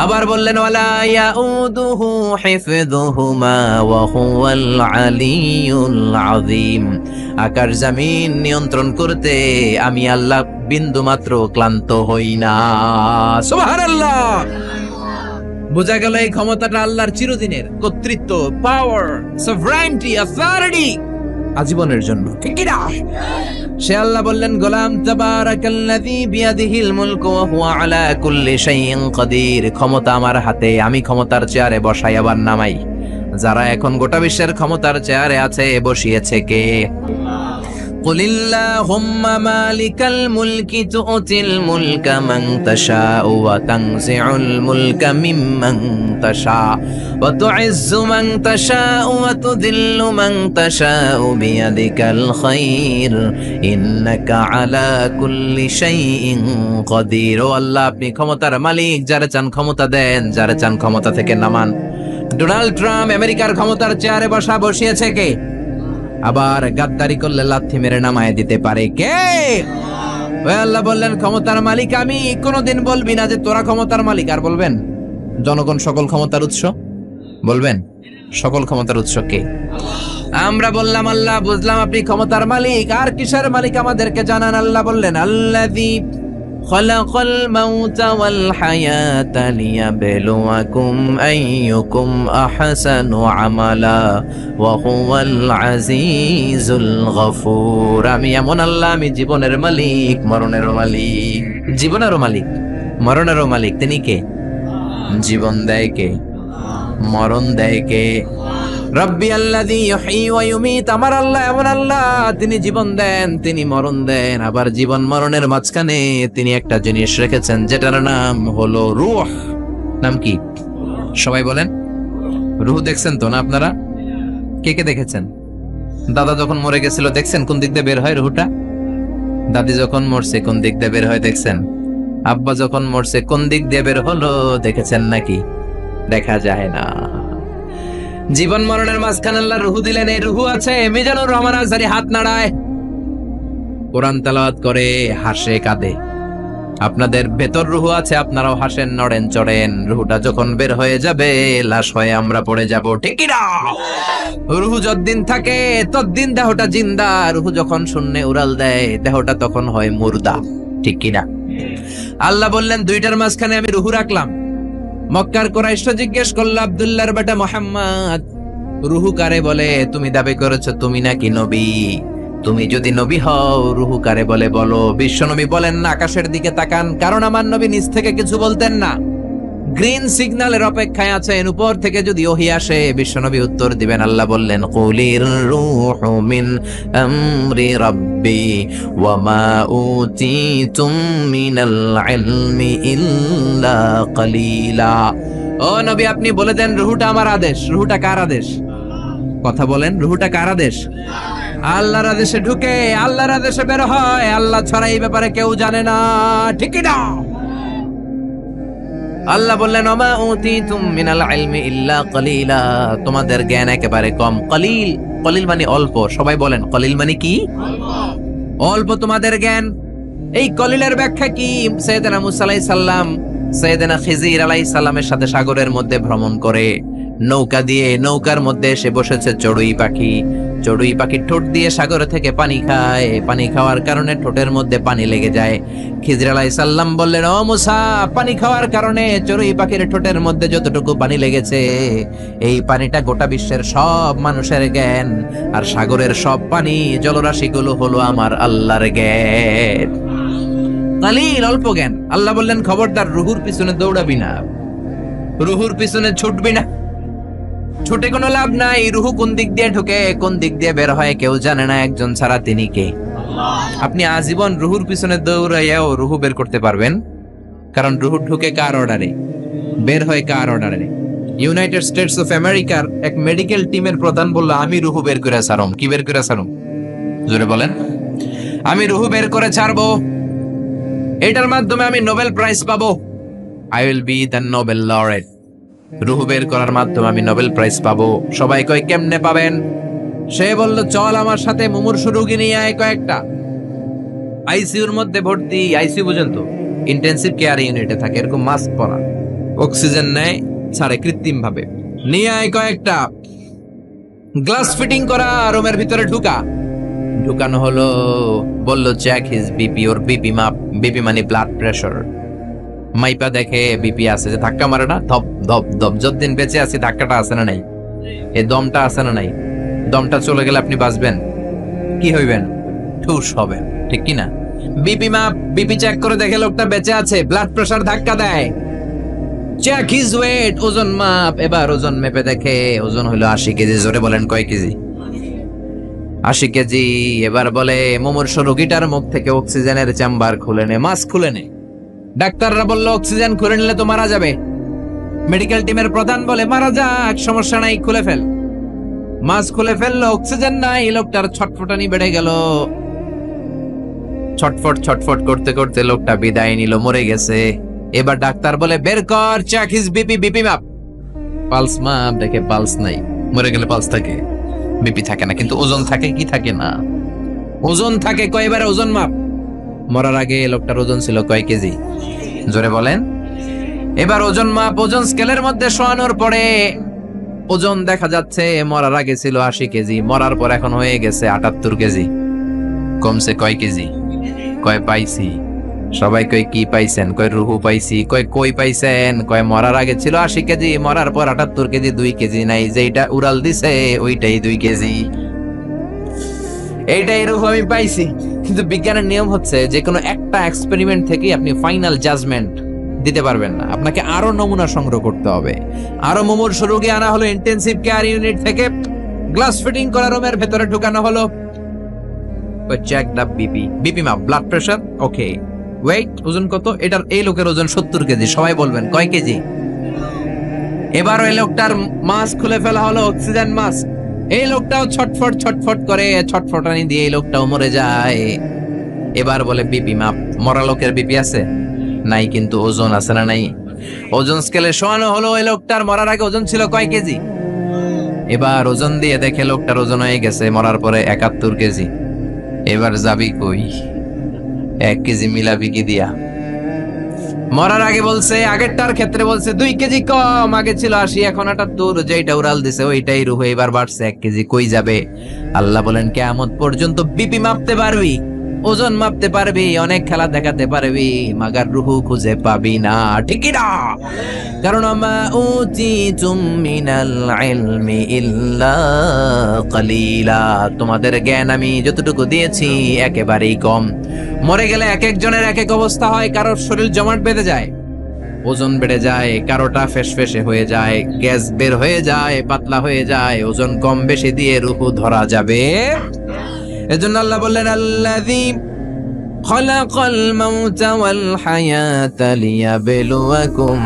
আবার বললেন, ওয়ালা ইয়াউদুহু হিফযুহুমা ওয়া হুয়াল আলিয়্যুল আযীম। আকাশ জমিন নিয়ন্ত্রণ করতে আমি আল্লাহ বিন্দু মাত্র ক্লান্ত হই না। সুবহানাল্লাহ। বোঝা গেল এই ক্ষমতাটা আল্লাহর চিরদিনের কর্তৃত্ব, পাওয়ার, সভরাইনটি, অথরিটি, আজীবনের জন্য। ঠিক না? সে আল্লাহ বললেন, গোলাম, তাবারাকাল্লাযী বিয়াদিহিল মুলকু ওয়া হুয়া আলা কুল্লি শাইইন কাদির। ক্ষমতা আমার হাতে, আমি ক্ষমতার চেয়ারে বসাই আবার নামাই। যারা এখন গোটা বিশ্বের ক্ষমতার চেয়ারে আছে, বসিয়েছে কে? কুলিল্লাহুম্মা মালিকাল মুলকি তু'তিল মুলকা মান তাশাউ ওয়া তানজিউল মুলকা মিম্মান তাশা ওয়া তু'ইজ্জু মান তাশাউ ওয়া তুযিল্লু মান তাশাউ বিয়াদিকাল খায়র ইন্নাকা আলা কুল্লি শাইইন কাদির। ও আল্লাহ, আপনি ক্ষমতার মালিক, যারে চান ক্ষমতা দেন, যারে চান ক্ষমতা থেকে নামান। ডোনাল্ড ট্রাম্প আমেরিকার ক্ষমতার চেয়ারে বসিয়েছে কে? আবার গাদ্দারি করলে লাথি মেরে নামায় দিতে পারে কে? ওই আল্লাহ বললেন, ক্ষমতার মালিক আমি। কোনদিন বলবি না যে তোরা ক্ষমতার মালিক। আর বলবেন, জনগণ সকল ক্ষমতার উৎস? বলবেন, সকল ক্ষমতার উৎস কে? আমরা বললাম আল্লাহ, বুঝলাম আপনি ক্ষমতার মালিক। আর কিসের মালিক আমাদেরকে জানান। আল্লাহ বললেন, আল্লাযী খালাকাল মাউতা ওয়াল হায়াতা লিয়াবলুয়াকুম আইয়ুকুম আহসানু আমালা ওয়া হুয়াল আজিজুল গফুর। আমি এমন আল্লাহ, আমি জীবনের মালিক, মরণেরও মালিক। জীবনেরও মালিক, মরণেরও মালিক। তিনি কে? জীবন দেয় কে? মরণ দেয় কে? রব্বি আল্লাযী ইউহয়ী ওয়া ইউমীত। আমার আল্লাহ এমন আল্লাহ, তিনি জীবন দেন, তিনি মরণ দেন। আবার জীবন মরণের মাঝখানে তিনি একটা জিনিস রেখেছেন, যেটার নাম হলো রূহ। নাম কি? সবাই বলেন। রূহ দেখছেন তো না আপনারা? কে কে দেখেছেন? দাদা যখন মরে গেছিল দেখছেন কোন দিক দিয়ে বের হয় রূহটা? দাদি যখন মরছে কোন দিক দিয়ে বের হয় দেখছেন? আব্বা যখন মরছে কোন দিক দিয়ে বের হলো দেখেছেন নাকি? দেখা যায় না। জীবন মরণের মাঝখানে আল্লাহ রূহ দিলেন। এই রূহ আছে। মিজানুর রহমান আজহারী হাত নাড়ায়, কোরআন তেলাওয়াত করে, হাসে, কাঁদে। আপনাদের ভেতর রূহ আছে, আপনারাও হাসেন, নড়েন, চড়েন। রূহটা যখন বের হয়ে যাবে, লাশ হয়ে আমরা পড়ে যাব। ঠিক কি না? রূহ যতদিন থাকে ততদিন দেহটা জিন্দা। রূহ যখন শূন্যে উড়াল দেয়, দেহটা তখন হয় মুর্দা। ঠিক কি না? আল্লাহ বললেন, দুইটার মাঝখানে আমি রূহ রাখলাম। মক্কার কুরাইশরা জিজ্ঞেস করল, আব্দুল্লাহর বেটা মুহাম্মদ, রূহ কারে বলে? তুমি দাবি করেছো তুমি নাকি নবী। তুমি যদি নবী হও, রূহ কারে বলে বলো। বিশ্বনবী বলেন না, আকাশের দিকে তাকান, কারণ আমার নবী নিচ থেকে কিছু বলতেন না। গ্রিন সিগন্যালের অপেক্ষায় আছেন, উপর থেকে যদি ওহী আসে বিশ্বনবী উত্তর দিবেন। আল্লাহ বললেন, কুলির রূহু মিন আমরি রাব্বি ওয়া মা উতিতুম মিনাল ইলমি ইল্লা কালিলা। ও নবী, আপনি বলে দেন রূহটা আমার আদেশ। রূহটা কার আদেশ? কথা বলেন, রূহটা কার আদেশ? আল্লাহর আদেশে ঢুকে আল্লাহর আদেশে বের হয়। আল্লাহ ছাড়া এই ব্যাপারে কেউ জানে না। ঠিক কি না? আল্লাহ বললেন, ওমা উতিতুম মিনাল ইলমি ইল্লা কালিলা। তোমাদের জ্ঞান একেবারে কম। কলিল, কলিল মানে অল্প। সবাই বলেন, কলিল মানে কি? অল্প তোমাদের জ্ঞান। এই কলিলের ব্যাখ্যা কি? সাইয়েদনা মুসা আলাইহিস সালাম সাইয়েদনা খিজির আলাইহিস সালামের সাথে সাগরের মধ্যে ভ্রমণ করে, নৌকা দিয়ে নৌকার মধ্যে এসে বসেছে চড়ুই পাখি। চড়ুই পাখি ঠোঁট দিয়ে সাগর থেকে পানি খায়, পানি খাওয়ার কারণে ঠোঁটের মধ্যে পানি লেগে যায়। খিজির আলাইহিস সালাম বললেন, ও মুসা, পানি খাওয়ার কারণে চড়ুই পাখির ঠোঁটের মধ্যে যতটুকু পানি লেগেছে, এই পানিটা গোটা বিশ্বের সব মানুষের জ্ঞান, আর সাগরের সব পানি জলরাশিগুলো হলো আমার আল্লাহর জ্ঞান। কালিল, অল্প জ্ঞান। আল্লাহ বললেন, খবরদার রুহুর পিছনে দৌড়াবি না, রুহুর পিছনে ছুটবি না, ছুটে কোনো লাভ নাই। রুহু কোন দিক দিয়ে ঢুকে কোন দিক দিয়ে বের হয় কেউ জানে না, একজন ছাড়া, তিনি কে? আপনি আজীবন রুহুর পিছনে দৌড়াইয়াও রুহু বের করতে পারবেন, কারণ রুহু ঢুকে কার অর্ডারে, বের হয় কার অর্ডারে। ইউনাইটেড স্টেটস অফ আমেরিকার এক মেডিকেল টিমের প্রধান বলল, আমি রুহু বের করে ছাড়ম। কি বের করে ছাড়ম? জোরে বলেন। আমি রুহু বের করে ছাড়বো, এটার মাধ্যমে আমি নোবেল প্রাইজ পাবো। I will be the Nobel laureate. রুহু বের করার মাধ্যমে আমি নোবেল প্রাইজ পাবো। সবাই কয়, কেমনে পাবেন? সে বলল, চল আমার সাথে মুমূর্ষু রোগী নিয়ে আয় কয়েকটা, আইসিইউর মধ্যে ভর্তি। আইসিইউ পর্যন্ত ইন্টেনসিভ কেয়ার ইউনিটে থাকে, এরকম মাস্ক পরা, অক্সিজেন নেয়, ছাড়ে কৃত্রিম ভাবে। নিয়ে আয় কয়েকটা, গ্লাস ফিটিং করা, রুমের ভিতরে ঢুকানো হলো। বলল, চেক হিজ বিপি, ওর বিপি মাপ। বিপি মানে ব্লাড প্রেশার। মাইপা দেখে বিপি আছে, যে ধাক্কা মারে না, ধপ ধপ ধপ। যতদিন বেঁচে আছি ধাক্কাটা আছে না নাই, এই দমটা আছে না নাই? দমটা চলে গেলে আপনি বাঁচবেন, কি হইবেন? ঠুস হবেন, ঠিক কি না? বিপি মাপ, বিপি চেক করে দেখে লোকটা বেঁচে আছে। ব্লাড প্রেশার ধাক্কা দেয়। চেক হিজ ওয়েট, ওজন মাপ। এবার ওজন মেপে দেখে ওজন হলো 80 কেজি। জোরে বলেন, কয় কেজি? 80 কেজি। এবার বলে, মুমূর্ষু রোগীটার মুখ থেকে অক্সিজেনের চেম্বার খুলে নে, মাস্ক খুলে নে। ডাক্তাররা বলল, অক্সিজেন খুলে নিলে তো মারা যাবে। মেডিকেল টিমের প্রধান বলে, মারা যাক, সমস্যা নাই, খুলে ফেল। মাস্ক খুলে ফেললো, অক্সিজেন নাই। লোকটার ছটফটানি বেড়ে গেল। ছটফট ছটফট করতে করতে লোকটা বিদায় নিল, মরে গেছে। এবার ডাক্তার বলে, বের কর, চেক হিজ বিপি, বিপি মাপ। পালস মাপ, দেখে পালস নাই। মরে গেলে পালস থাকে, বিপি থাকে না, কিন্তু ওজন থাকে কি থাকে না? ওজন থাকে। কয়বার ওজন মাপ। মরার আগে লোকটার ওজন ছিল কয় কেজি? জোরে বলেন। এবার ওজন মাপ, ওজন স্কেলের মধ্যে শোয়ানোর পরে ওজন দেখা যাচ্ছে মরার আগে ছিল 80 কেজি, মরার পর এখন হয়ে গেছে 78 কেজি। কমছে কয় কেজি? কয় পাইছি। সবাই কয়, কি পাইছেন? কয়, রুহু পাইছি। কয়, কই পাইছেন? কয়, মরার আগে ছিল 80 কেজি, মরার পর 78 কেজি, 2 কেজি নাই। যেটা উড়াল দিছে ওইটাই 2 কেজি। এইটাই রুহু আমি পাইছি। কিন্তু বিজ্ঞানের নিয়ম হচ্ছে, যে কোনো একটা এক্সপেরিমেন্ট থেকে আপনি ফাইনাল জাজমেন্ট দিতে পারবেন না, আপনাকে আরো নমুনা সংগ্রহ করতে হবে। আরো মুমূর্ষু রোগী আনা হলো ইন্টেনসিভ কেয়ার ইউনিট থেকে, গ্লাস ফিটিং করা রুমের ভেতরে ঢুকানো হলো। চেক দা বিপি, বিপি মাপ, ব্লাড প্রেশার, ওকে। ওয়েট, ওজন কত? এটার, এই লোকের ওজন 70 কেজি। সবাই বলবেন, কয় কেজি? এবার ওই লোকটার মাস্ক খুলে ফেলা হলো, অক্সিজেন মাস্ক। এই লোকটাও ছটফট ছটফট করে, ছটফটানি দিয়ে এই লোকটাও মরে যায়। এবার বলে, বিপি মাপ। মরা লোকের বিপি আছে নাই, কিন্তু ওজন আছে না নাই? ওজন স্কেলে শোয়ানো হলো। এই লোকটার মরার আগে ওজন ছিল কয় কেজি? এবার ওজন দিয়ে দেখে লোকটার ওজন হয়ে গেছে মরার পরে 71 কেজি। এবার যাবি কই? 1 কেজি মিলাবি কি দিয়া? মরার আগে বলছে, আগেরটার ক্ষেত্রে বলছে 2 কেজি কম, আগে ছিল 80, এখন 78। যেটা উড়াল দিছে ওইটাই রুহু, এবার বাড়ছে 1 কেজি। কই যাবে? আল্লাহ বলেন, কিয়ামত পর্যন্ত বিপি মাপতে পারবি, ওজন মাপতে পারবি, অনেক খেলা দেখাতে পারবি, মাগার রুহু খুঁজে পাবি না। ঠিক না? কারণ আমা উতিতুম মিনাল ইলমি ইল্লা কালিলা, তোমাদের জ্ঞান আমি যতটুকু দিয়েছি একেবারেই কম। মরে গেলে এক একজনের এক এক অবস্থা হয়। কারোর শরীর জমাট বেঁধে যায়, ওজন বেড়ে যায়, কারোটা ফেসফেসে হয়ে যায়, গ্যাস বের হয়ে যায়, পাতলা হয়ে যায়। ওজন কম বেশি দিয়ে রুহু ধরা যাবে। এজন্য আল্লাহ বললেন, আল্লাযী খালাকাল মাউতা ওয়াল হায়াতা লিয়াবলুয়াকুম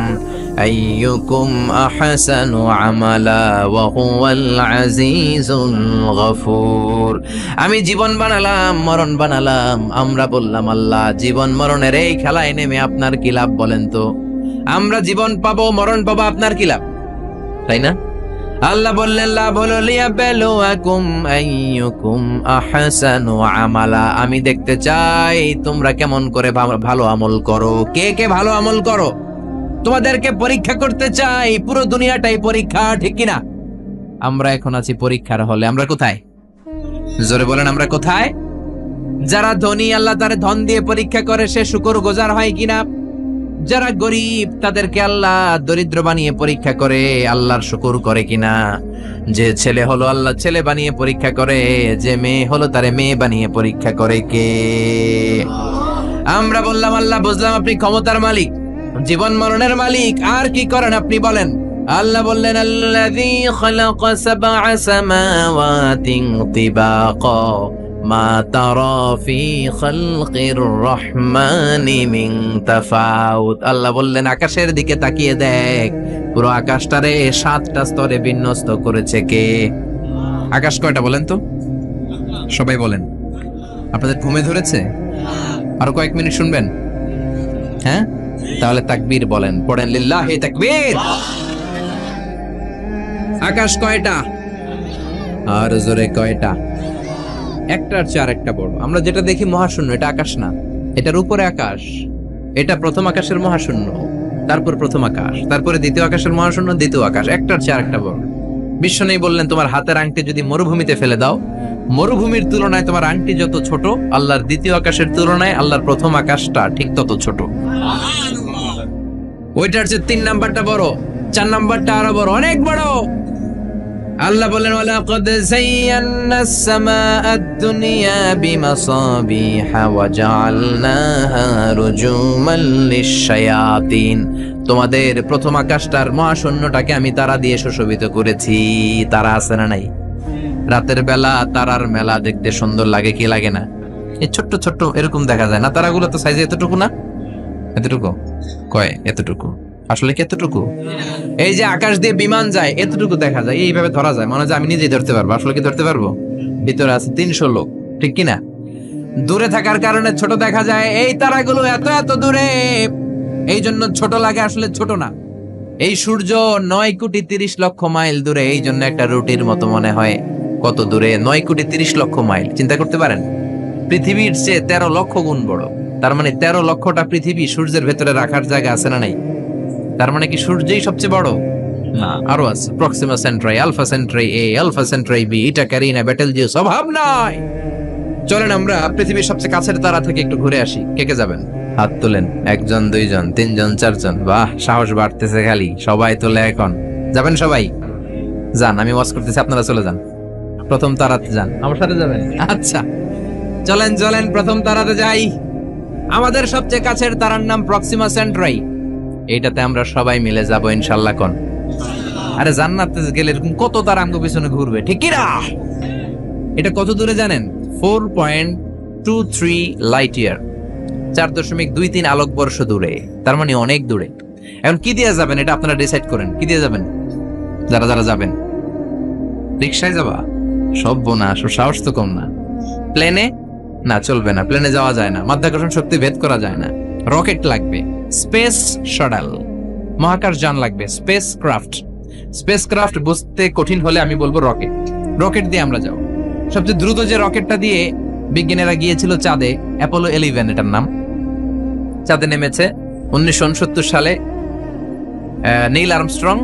আইয়ুকুম আহসানু আমালা ওয়া হুয়াল আজিজুল গফুর। আমি জীবন বানালাম, মরণ বানালাম। আমরা বললাম, আল্লাহ, জীবন মরণের এই খেলায় নেমে আপনার কি লাভ বলেন তো? আমরা জীবন পাবো, মরণ পাবো, আপনার কি লাভ? তাই না? আল্লাহ বললেন, লাভ হলো লিয়াবলুয়াকুম আইয়ুকুম আহসানু আমালা। আমি দেখতে চাই তোমরা কেমন করে ভালো আমল করো, কে কে ভালো আমল করো। তোমাদেরকে পরীক্ষা করতে চাই। পুরো দুনিয়াটাই পরীক্ষা, ঠিক কিনা? আমরা এখন আছি পরীক্ষার হলে। আমরা কোথায়? জোরে বলেন আমরা কোথায়? যারা ধনী আল্লাহ তারে ধন দিয়ে পরীক্ষা করে সে শুকরগুজার হয় কিনা, যারা গরিব তাদেরকে আল্লাহ দরিদ্র বানিয়ে পরীক্ষা করে আল্লাহর শুকর করে কিনা, যে ছেলে হলো আল্লাহ ছেলে বানিয়ে পরীক্ষা করে, যে মেয়ে হলো তারে মেয়ে বানিয়ে পরীক্ষা করে কে? আমরা বললাম আল্লাহ, বুঝলাম আপনি ক্ষমতার মালিক, জীবন মরণের মালিক, আর কি করেন আপনি বলেন? আল্লাহ বললেন আল্লাযী খালাকা সাবআ সামাওয়াতিন তিবাকা মা তারা ফি খালকির রহমানি মিন তাফাউত। আল্লাহ বললেন আকাশের দিকে তাকিয়ে দেখ, পুরো আকাশটারে 7টা স্তরে বিন্যস্ত করেছে কে? আকাশ কয়টা বলেন তো, সবাই বলেন। আপনাদের ঘুমে ধরেছে? আরো কয়েক মিনিট শুনবেন? হ্যাঁ, তাহলে তাকবীর বলেন, পড়েন লিল্লাহি তাকবীর। আকাশ কয়টা? আর জোরে কয়টা? একটার চেয়ে আরেকটা বড়। আমরা যেটা দেখি মহাশূন্য, এটা আকাশ না, এটার উপরে আকাশ। এটা প্রথম আকাশের মহাশূন্য, তারপর প্রথম আকাশ, তারপরে দ্বিতীয় আকাশের মহাশূন্য, দ্বিতীয় আকাশ, একটার চেয়ে আরেকটা বড়। বিশ্ব নেই বললেন তোমার হাতের আংটি যদি মরুভূমিতে ফেলে দাও, মরুভূমির তুলনায় তোমার আংটি যত ছোট, আল্লাহর দ্বিতীয় আকাশের তুলনায় আল্লাহর প্রথম আকাশটা ঠিক তত ছোট। ওইটার চেয়ে 3 নাম্বারটা বড়, 4 নাম্বারটা আরো বড়, অনেক বড়। আল্লাহ বলেন ওয়ালাকাদ যায়্যানাস সামাআদ দুনিয়া বিমাসাবিহা ওয়া জাআলনাহা রুজুমান লিশ-শায়াতিন। তোমাদের প্রথম আকাশটার মহাশূন্যটাকে আমি তারা দিয়ে সুশোভিত করেছি। তারা আছে না নাই? রাতের বেলা তারার মেলা দেখতে সুন্দর লাগে কি লাগে না? এই ছোট্ট ছোট্ট এরকম দেখা যায় না? তারাগুলো তো সাইজে এতটুকু না, এতটুকু কয়, এতটুকু আসলে কি এতটুকু? এই যে আকাশ দিয়ে বিমান যায় এতটুকু দেখা যায়, এইভাবে ধরা যায়, মনে হয় আমি নিজেই ধরতে পারবো। আসলে কি ধরতে পারবো? ভিতরে আছে 300 লোক, ঠিক কিনা? দূরে থাকার কারণে ছোট দেখা যায়। এই তারাগুলো এত এত দূরে, এই জন্য ছোট লাগে, আসলে ছোট না। এই সূর্য 9 কোটি 30 লক্ষ মাইল দূরে, এই জন্য একটা রুটির মতো মনে হয়। কত দূরে? 9 কোটি 30 লক্ষ মাইল। চিন্তা করতে পারেন, পৃথিবীর চেয়ে 13 লক্ষ গুণ বড়। তার মানে 13 লক্ষটা পৃথিবী সূর্যের ভেতরে রাখার জায়গা আছে না নাই? তার মানে কি সূর্যই সবচেয়ে বড়? না, আরো আছে। প্রক্সিমা সেন্ট্রাই, আলফা সেন্ট্রাই এ, আলফা সেন্ট্রাই বি, এটা ক্যারিনা, বেটেলজিউস, অভাব নাই। চলেন আমরা পৃথিবীর সবচেয়ে কাছের তারা থেকে একটু ঘুরে আসি। কে কে যাবেন? হাত তোলেন। 1 জন 2 জন 3 জন 4 জন। বাহ, সাহস বাড়তেছে খালি। সবাই তোলে এখন। যাবেন সবাই? যান, আমি ওয়াজ করতেছি, আপনারা চলে যান। প্রথম তারাতে যান, আমার সাথে যাবেন? আচ্ছা, চলেন চলেন প্রথম তারাতে যাই। আমাদের সবচেয়ে কাছের তারার নাম প্রক্সিমা সেন্ট্রাই। এইটাতে আমরা সবাই মিলে যাব ইনশাআল্লাহ। কোন? আরে জান্নাতে গেলে এরকম কত তারা আমগো পিছনে ঘুরবে, ঠিক কি না? এটা কত দূরে জানেন? 4.23 লাইট ইয়ার, 4.23 আলোকবর্ষ দূরে। তার মানে অনেক দূরে। এখন কি দিয়ে যাবেন এটা আপনারা ডিসাইড করেন। কি দিয়ে যাবেন? যারা যারা যাবেন, রিকশায় যাবা? সব বোনা, সাহস তো কম না। প্লেনে? না, চলবে না, প্লেনে যাওয়া যায় না, মাধ্যাকর্ষণ শক্তি ভেদ করা যায় না। রকেট লাগবে, স্পেস শাটল, মহাকাশ যান লাগবে, স্পেস ক্রাফট। স্পেস ক্রাফট বুঝতে কঠিন হলে আমি বলবো রকেট। রকেট দিয়ে আমরা যাব। সবচেয়ে দ্রুত যে রকেটটা দিয়ে বিজ্ঞানীরা গিয়েছিল চাঁদে, অ্যাপোলো 11 এটার নাম। চাঁদে নেমেছে 1969 সালে Neil Armstrong,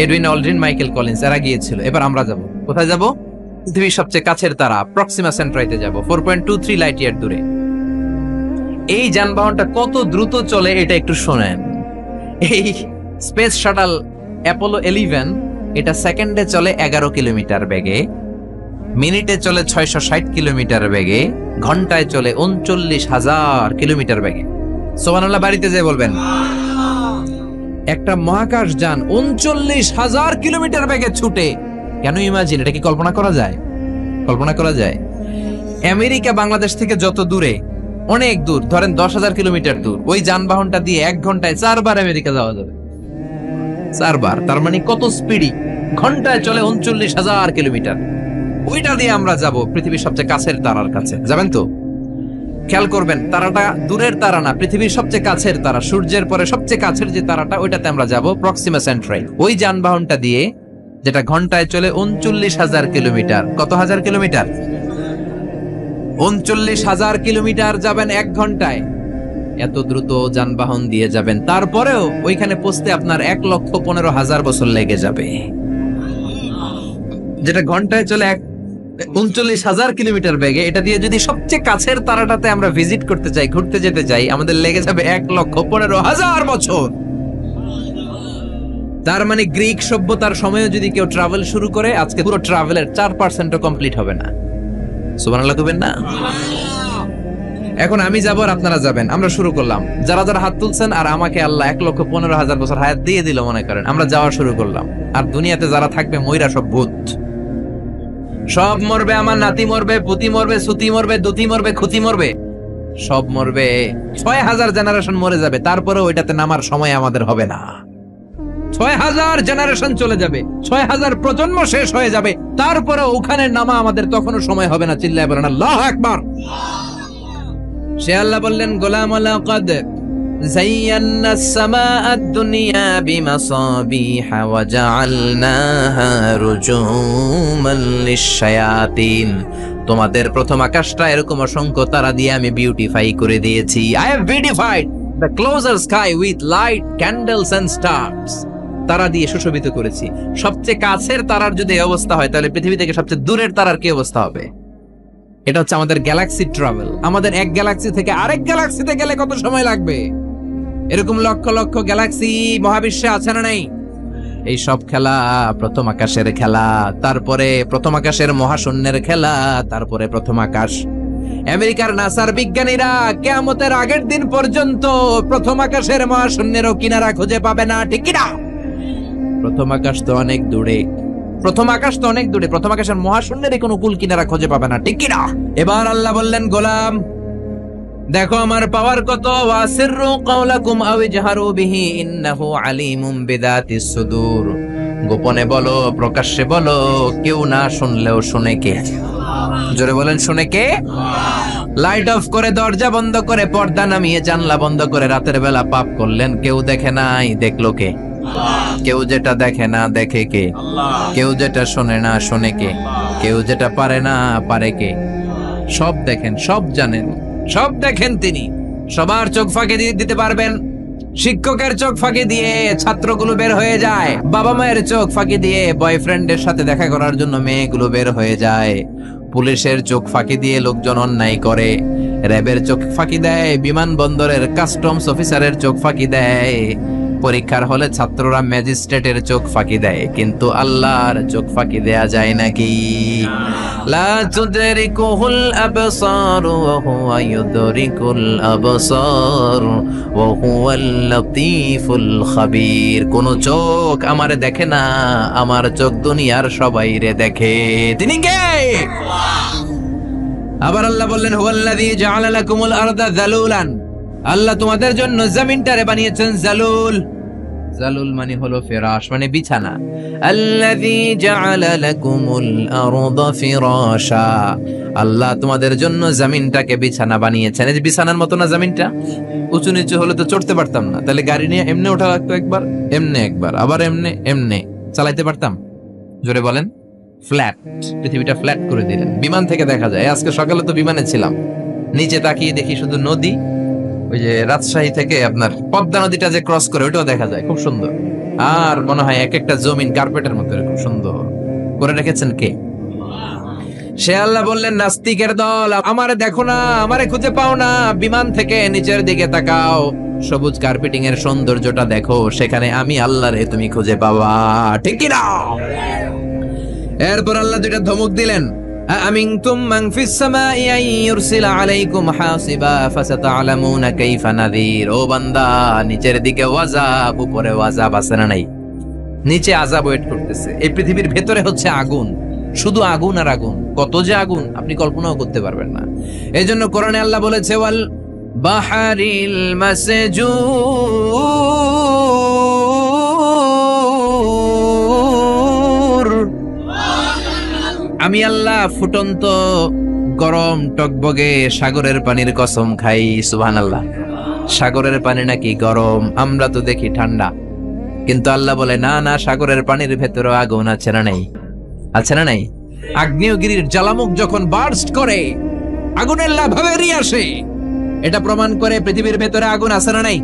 Edwin Aldrin, Michael Collins, এরা গিয়েছিল। এবার আমরা যাব। কোথায় যাব? পৃথিবীর সবচেয়ে কাছের তারা প্রক্সিমা সেন্ট্রাইতে যাব, 4.23 লাইট ইয়ার দূরে। এই যানবাহনটা কত দ্রুত চলে এটা একটু শোনেন। এই স্পেস শাটল অ্যাপোলো 11 এটা সেকেন্ডে চলে 11 কিলোমিটার বেগে, মিনিটে চলে 660 কিলোমিটার বেগে, ঘন্টায় চলে 39,000 কিলোমিটার বেগে। সুবহানাল্লাহ বাড়িতে যেয়ে বলবেন। একটা মহাকাশ যান 39,000 কিলোমিটার বেগে ছুটে, কেন ইমাজিন? এটা কি কল্পনা করা যায়? কল্পনা করা যায়? আমেরিকা বাংলাদেশ থেকে যত দূরে, অনেক দূর, ধরেন 10,000 কিলোমিটার দূর, ওই যানবাহনটা দিয়ে 1 ঘন্টায় 4 বার আমেরিকা যাওয়া যাবে। 4 বার, তার মানে কত স্পিডি? ঘন্টায় চলে 39,000 কিলোমিটার। ওইটা দিয়ে আমরা যাব পৃথিবীর সবচেয়ে কাছের তারার কাছে। যাবেন তো? খেয়াল করবেন, তারাটা দূরের তারা না, পৃথিবীর সবচেয়ে কাছের তারা, সূর্যের পরে সবচেয়ে কাছের যে তারাটা, ওইটাতে আমরা যাব, প্রক্সিমা সেন্ট্রাই। ওই যানবাহনটা দিয়ে, যেটা ঘন্টায় চলে 39,000 কিলোমিটার। কত হাজার কিলোমিটার? 39,000 কিলোমিটার যাবেন 1 ঘন্টায়। এত দ্রুত যানবাহন দিয়ে যাবেন, তারপরেও ওইখানে পৌঁছতে আপনার 1,15,000 বছর লেগে যাবে। যেটা ঘন্টায় চলে 39,000 কিলোমিটার বেগে। এটা দিয়ে যদি সবচেয়ে কাছের তারাটাতে আমরা ভিজিট করতে চাই, ঘুরতে যেতে চাই, আমাদের লেগে যাবে 1,15,000 বছর। তার মানে গ্রিক সভ্যতার সময়ে যদি কেউ ট্রাভেল শুরু করে, আজকে পুরো ট্রাভেলের 4% কমপ্লিট হবে না। সুবহানাল্লাহ কইবেন না? এখন আমি যাব আর আপনারা যাবেন, আমরা শুরু করলাম। যারা যারা হাত তুলছেন আর আমাকে আল্লাহ 1,15,000 বছর হায়াত দিয়ে দিল মনে করেন, আমরা যাওয়া শুরু করলাম। আর দুনিয়াতে যারা থাকবে ময়রা সব ভূত, সব মরবে। আমার নাতি মরবে, পুতি মরবে, সুতি মরবে, দুতি মরবে, খুতি মরবে, সব মরবে। 6,000 জেনারেশন মরে যাবে, তারপরে ওইটাতে নামার সময় আমাদের হবে না। 6,000 জেনারেশন চলে যাবে, 6,000 প্রজন্ম শেষ হয়ে যাবে, তারপরে ওখানে নামা আমাদের তখনও সময় হবে না। চিল্লায় বলেন আল্লাহু আকবার। সে আল্লাহ বললেন, গোলাম লাকাদ যায়্যানা আস-সামাআদ দুনিয়া বিমাসাবিহা ওয়া জাআলনাহা রুজুমান লিশ-শায়াতিন। তোমাদের প্রথম আকাশটা এরকম অসংখ্য তারা দিয়ে আমি বিউটিফাই করে দিয়েছি। I have beautified the closer sky with light, candles and stars. তারা দিয়ে সুশোভিত করেছি। সবচেয়ে কাছের তারার যদি এই অবস্থা হয়, তাহলে পৃথিবী থেকে সবচেয়ে দূরের তারার কি অবস্থা হবে? এটা হচ্ছে আমাদের গ্যালাক্সি ট্রাভেল। আমাদের এক গ্যালাক্সি থেকে আরেক গ্যালাক্সিতে গেলে কত সময় লাগবে? এরকম লক্ষ লক্ষ গ্যালাক্সি মহাবিশ্বে আছে না নাই? এই সব খেলা প্রথম আকাশের খেলা, তারপরে প্রথম আকাশের মহাশূন্যের খেলা, তারপরে প্রথম আকাশ। আমেরিকার নাসার বিজ্ঞানীরা কিয়ামতের আগের দিন পর্যন্ত প্রথম আকাশের মহাশূন্যেরও কিনারা খুঁজে পাবে না, ঠিক কি না? প্রথম আকাশ তো অনেক দূরে, প্রথম আকাশ তো অনেক দূরে, প্রথম আকাশের মহাশূন্যের কোনো কুল কিনারা খুঁজে পাবে না, ঠিক কি না? এবার আল্লাহ বললেন, গোলাম দেখো আমার পাওয়ার কত। ওয়াসিররু কাওলাকুম আও ইজহারু বিহি ইন্নাহু আলিমুম বিযাতিস সুদূর। গোপনে বলো, প্রকাশ্যে বলো, কেউ না শুনলেও শুনে কে? জোরে বলেন, শুনে কে? লাইট অফ করে, দরজা বন্ধ করে, পর্দা নামিয়ে, জানলা বন্ধ করে রাতের বেলা পাপ করলেন, কেউ দেখে নাই, দেখলো কে? কেউ যেটা দেখে না দেখে কে? কেউ যেটা শোনে না শোনে কে? কেউ যেটা পারে না পারে কে? সব দেখেন, সব জানেন, সব দেখেন তিনি। সবার চোখ ফাঁকি দিতে পারবেন। শিক্ষকের চোখ ফাঁকি দিয়ে ছাত্রগুলো বের হয়ে যায়, বাবা মায়ের চোখ ফাঁকি দিয়ে বয়ফ্রেন্ডের সাথে দেখা করার জন্য মেয়েগুলো বের হয়ে যায়, পুলিশের চোখ ফাঁকি দিয়ে লোকজন অন্যায় করে, র্যাবের চোখ ফাঁকি দেয়, বিমানবন্দরের কাস্টমস অফিসারের চোখ ফাঁকি দেয়, পরীক্ষার হলে ছাত্ররা ম্যাজিস্ট্রেটের চোখ ফাঁকি দেয়, কিন্তু আল্লাহর চোখ ফাঁকি দেয়া যায় নাকি? লা তুদরিকুহুল আবসার ওয়া হুয়া ইউদরিকুল আবসার ওয়া হুয়াল লাতীফুল খাবীর। কোন চোখ আমারে দেখে না, আমার চোখ দুনিয়ার সবাইরে দেখে। তিনি কে? আবার আল্লাহ বললেন, হুয়াল্লাযী জাআলা লাকুমুল আরদা যালুলান। আল্লাহ তোমাদের জন্য জমিনটারে বানিয়েছেন জালুল। জালুল মানে হলো ফিরাশ, মানে বিছানা। আল্লাযী জাআলা লাকুমুল আরদা ফিরাশা। আল্লাহ তোমাদের জন্য জমিনটাকে বিছানা বানিয়েছেন। এই যে বিছানার মতো না জমিনটা, উঁচু নিচু হলে তো চড়তে পারতাম না, তাহলে গাড়ি নিয়ে এমনি ওঠা লাগতো, একবার এমনি, একবার আবার এমনি এমনি চালাইতে পারতাম? জোরে বলেন। ফ্ল্যাট, পৃথিবীটা ফ্ল্যাট করে দিলেন। বিমান থেকে দেখা যায়। আজকে সকালে তো বিমানে ছিলাম, নিচে তাকিয়ে দেখি শুধু নদী। ওই যে রাজশাহী থেকে আপনার পদ্মা নদীটা যে ক্রস করে, ওইটাও দেখা যায়, খুব সুন্দর। আর মনে হয় এক একটা জমিন কার্পেটের মতো খুব সুন্দর করে রেখেছেন কে? সে আল্লাহ বললেন, নাস্তিকের দল, আমারে দেখো না, আমারে খুঁজে পাও না, বিমান থেকে নিচের দিকে তাকাও, সবুজ কার্পেটিং এর সৌন্দর্যটা দেখো, সেখানে আমি আল্লাহরে তুমি খুঁজে পাবা, ঠিক কি না? এরপর আল্লাহ দুইটা ধমক দিলেন, আমিনতুম মান ফিস সামাই আন ইউরসিলা আলাইকুম হাসিবা ফাসাতা'লামুনা কাইফা নাযীর। ও বান্দা, নিচের দিকে ওয়াজাব, উপরে ওয়াজাব আছে না নাই? নিচে আযাব ওয়েট করতেছে। এই পৃথিবীর ভেতরে হচ্ছে আগুন, শুধু আগুন আর আগুন। কত যে আগুন আপনি কল্পনাও করতে পারবেন না। এইজন্য কোরআনে আল্লাহ বলেছে, ওয়াল বাহরিল মাসজুর। আমি আল্লাহ ফুটন্ত গরম টকবগে সাগরের পানির কসম খাই। সুবহানাল্লাহ। সাগরের পানি নাকি গরম, আমরা তো দেখি ঠান্ডা, কিন্তু আল্লাহ বলে না না, সাগরের পানির ভেতরে আগুন আছে না নাই? আছে না নাই? আগ্নেয়গিরির জ্বালামুখ যখন বার্স্ট করে, আগুনের লাভা বেরিয়ে আসে, এটা প্রমাণ করে পৃথিবীর ভেতরে আগুন আছে না নাই?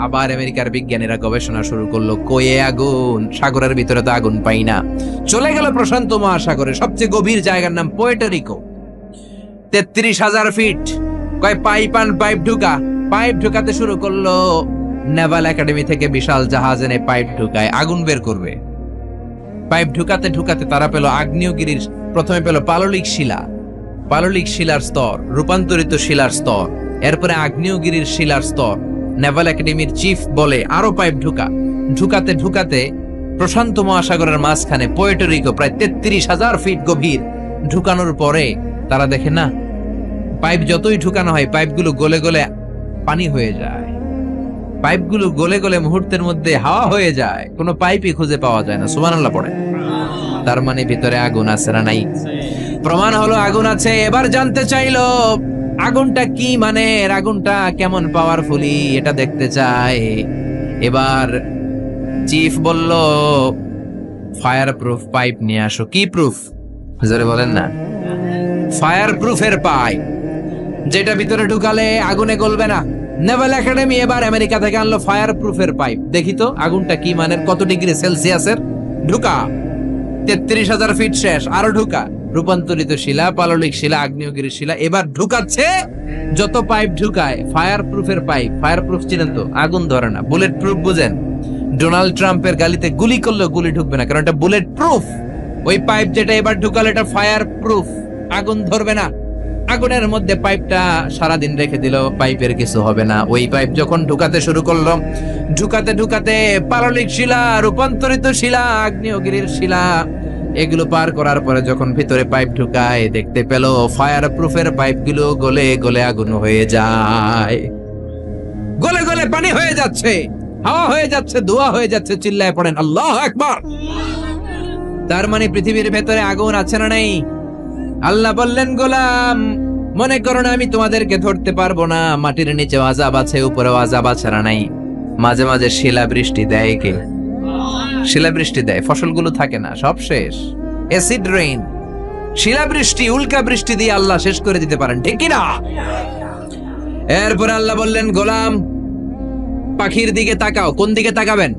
আবার আমেরিকার বিজ্ঞানীরা গবেষণা শুরু করলো, কয়ে আগুন, সাগরের ভিতরে তো আগুন পাই না। চলে গেল প্রশান্ত মহাসাগরে, সবচেয়ে গভীর জায়গার নাম পোর্টোরিকো, 33,000 ফিট। কয় পাইপ ঢুকাতে শুরু করলো। নেভাল একাডেমি থেকে বিশাল জাহাজ এনে পাইপ ঢুকায়, আগুন বের করবে। পাইপ ঢুকাতে ঢুকাতে তারা পেল আগ্নেয়গিরির, প্রথমে পেল পাললিক শিলার স্তর, রূপান্তরিত শিলার স্তর, এরপরে আগ্নেয়গিরির শিলার স্তর। নেভাল একাডেমির চিফ বলে আরো পাইপ ঢুকাতে ঢুকাতে প্রশান্ত মহাসাগরের মাঝখানে পোর্টোরিকো প্রায় 33,000 ফিট গভীর ঢুকানোর পরে তারা দেখে না, পাইপ যতই ঢুকানো হয় পাইপগুলো গলে গলে পানি হয়ে যায়, পাইপগুলো গলে গলে মুহূর্তের মধ্যে হাওয়া হয়ে যায়, কোনো পাইপই খুঁজে পাওয়া যায় না। সুবহানাল্লাহ পড়ে। তার মানে ভিতরে আগুন আছে না নাই? প্রমাণ হলো আগুন আছে। এবার জানতে চাইলো আগুনটা কি, মানে আগুনটা কেমন পাওয়ারফুলি, এটা দেখতে চায়। এবার চিফ বলল ফায়ার প্রুফ পাইপ নিয়ে আসো। কি প্রুফ? জোরে বলেন না। ফায়ার প্রুফের পাইপ, যেটা ভিতরে ঢুকালে আগুনে গলবে না। নেভাল একাডেমি এবার আমেরিকা থেকে আনলো ফায়ার প্রুফের পাইপ। দেখি তো আগুনটা কি মানের, কত ডিগ্রি সেলসিয়াসের। ঢুকা 33,000 ফিট শেষ, আরো ঢুকা। রূপান্তরিত শিলা, পাললিক শিলা, আগ্নেয়গিরি শিলা। এবার ঢুকাচ্ছে, যত পাইপ ঢুকায় ফায়ার প্রুফের পাইপ। ফায়ার প্রুফ চিনেন তো, আগুন ধরে না। বুলেট প্রুফ বুঝেন? ডোনাল্ড ট্রাম্পের গালিতে গুলি করলেও গুলি ঢুকবে না, কারণ এটা বুলেট প্রুফ। ওই পাইপ যেটা এবার ঢুকালো এটা ফায়ার প্রুফ, আগুন ধরবে না। আগুনের মধ্যে পাইপটা সারাদিন রেখে দিল, পাইপের কিছু হবে না। ওই পাইপ যখন ঢুকাতে শুরু করলো, ঢুকাতে ঢুকাতে পাললিক শিলা, রূপান্তরিত শিলা, আগ্নেয়গিরির শিলা, এগুলো পার করার পরে যখন ভিতরে পাইপ ঢুকায়, দেখতে পেল ফায়ার প্রুফের পাইপগুলো গলে গলে আগুন হয়ে যায়, গলে গলে পানি হয়ে যাচ্ছে, হাওয়া হয়ে যাচ্ছে, ধোঁয়া হয়ে যাচ্ছে। চিল্লায় পড়েন আল্লাহু আকবার। তার মানে পৃথিবীর ভেতরে আগুন আছে না নাই? আল্লাহ বললেন, গোলাম মনে করো না আমি তোমাদেরকে ধরতে পারবো না, মাটির নিচে আযাব আছে, উপরেও আযাব আছে না নাই? মাঝে মাঝে শিলা বৃষ্টি দেয় কে? শিলা বৃষ্টি দেয়, ফসলগুলো থাকে না, সব শেষ। অ্যাসিড রেইন, শিলা বৃষ্টি, উল্কা বৃষ্টি দিয়ে আল্লাহ শেষ করে দিতে পারেন, ঠিক কি না? এরপর আল্লাহ বললেন, গোলাম পাখির দিকে তাকাও। কোন দিকে তাকাবেন?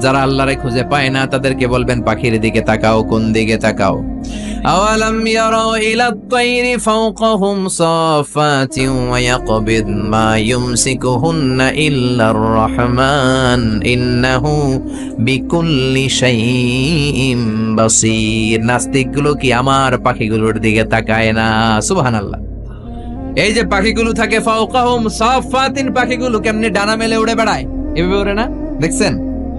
যারা আল্লাহরে খুঁজে পায় না তাদেরকে বলবেন পাখির দিকে তাকাও। কোন দিকে তাকাও? আওয়ালাম ইয়ারাউ ইলাত তায়রি ফাওকাহুম সাফাতিন ওয়া ইয়াকবিদ মা ইউমসিকুহুন্না ইল্লার রহমান ইন্নাহু বিকুল্লি শাইইন বাসীর। নাস্তিকগুলো কি আমার পাখিগুলোর দিকে তাকায় না? সুবহানাল্লাহ। এই যে পাখিগুলো থাকে ফাওকাহুম সাফাতিন, পাখিগুলো কেমনে ডানা মেলে উড়ে বেড়ায়, এভাবে উড়ে না? দেখছেন?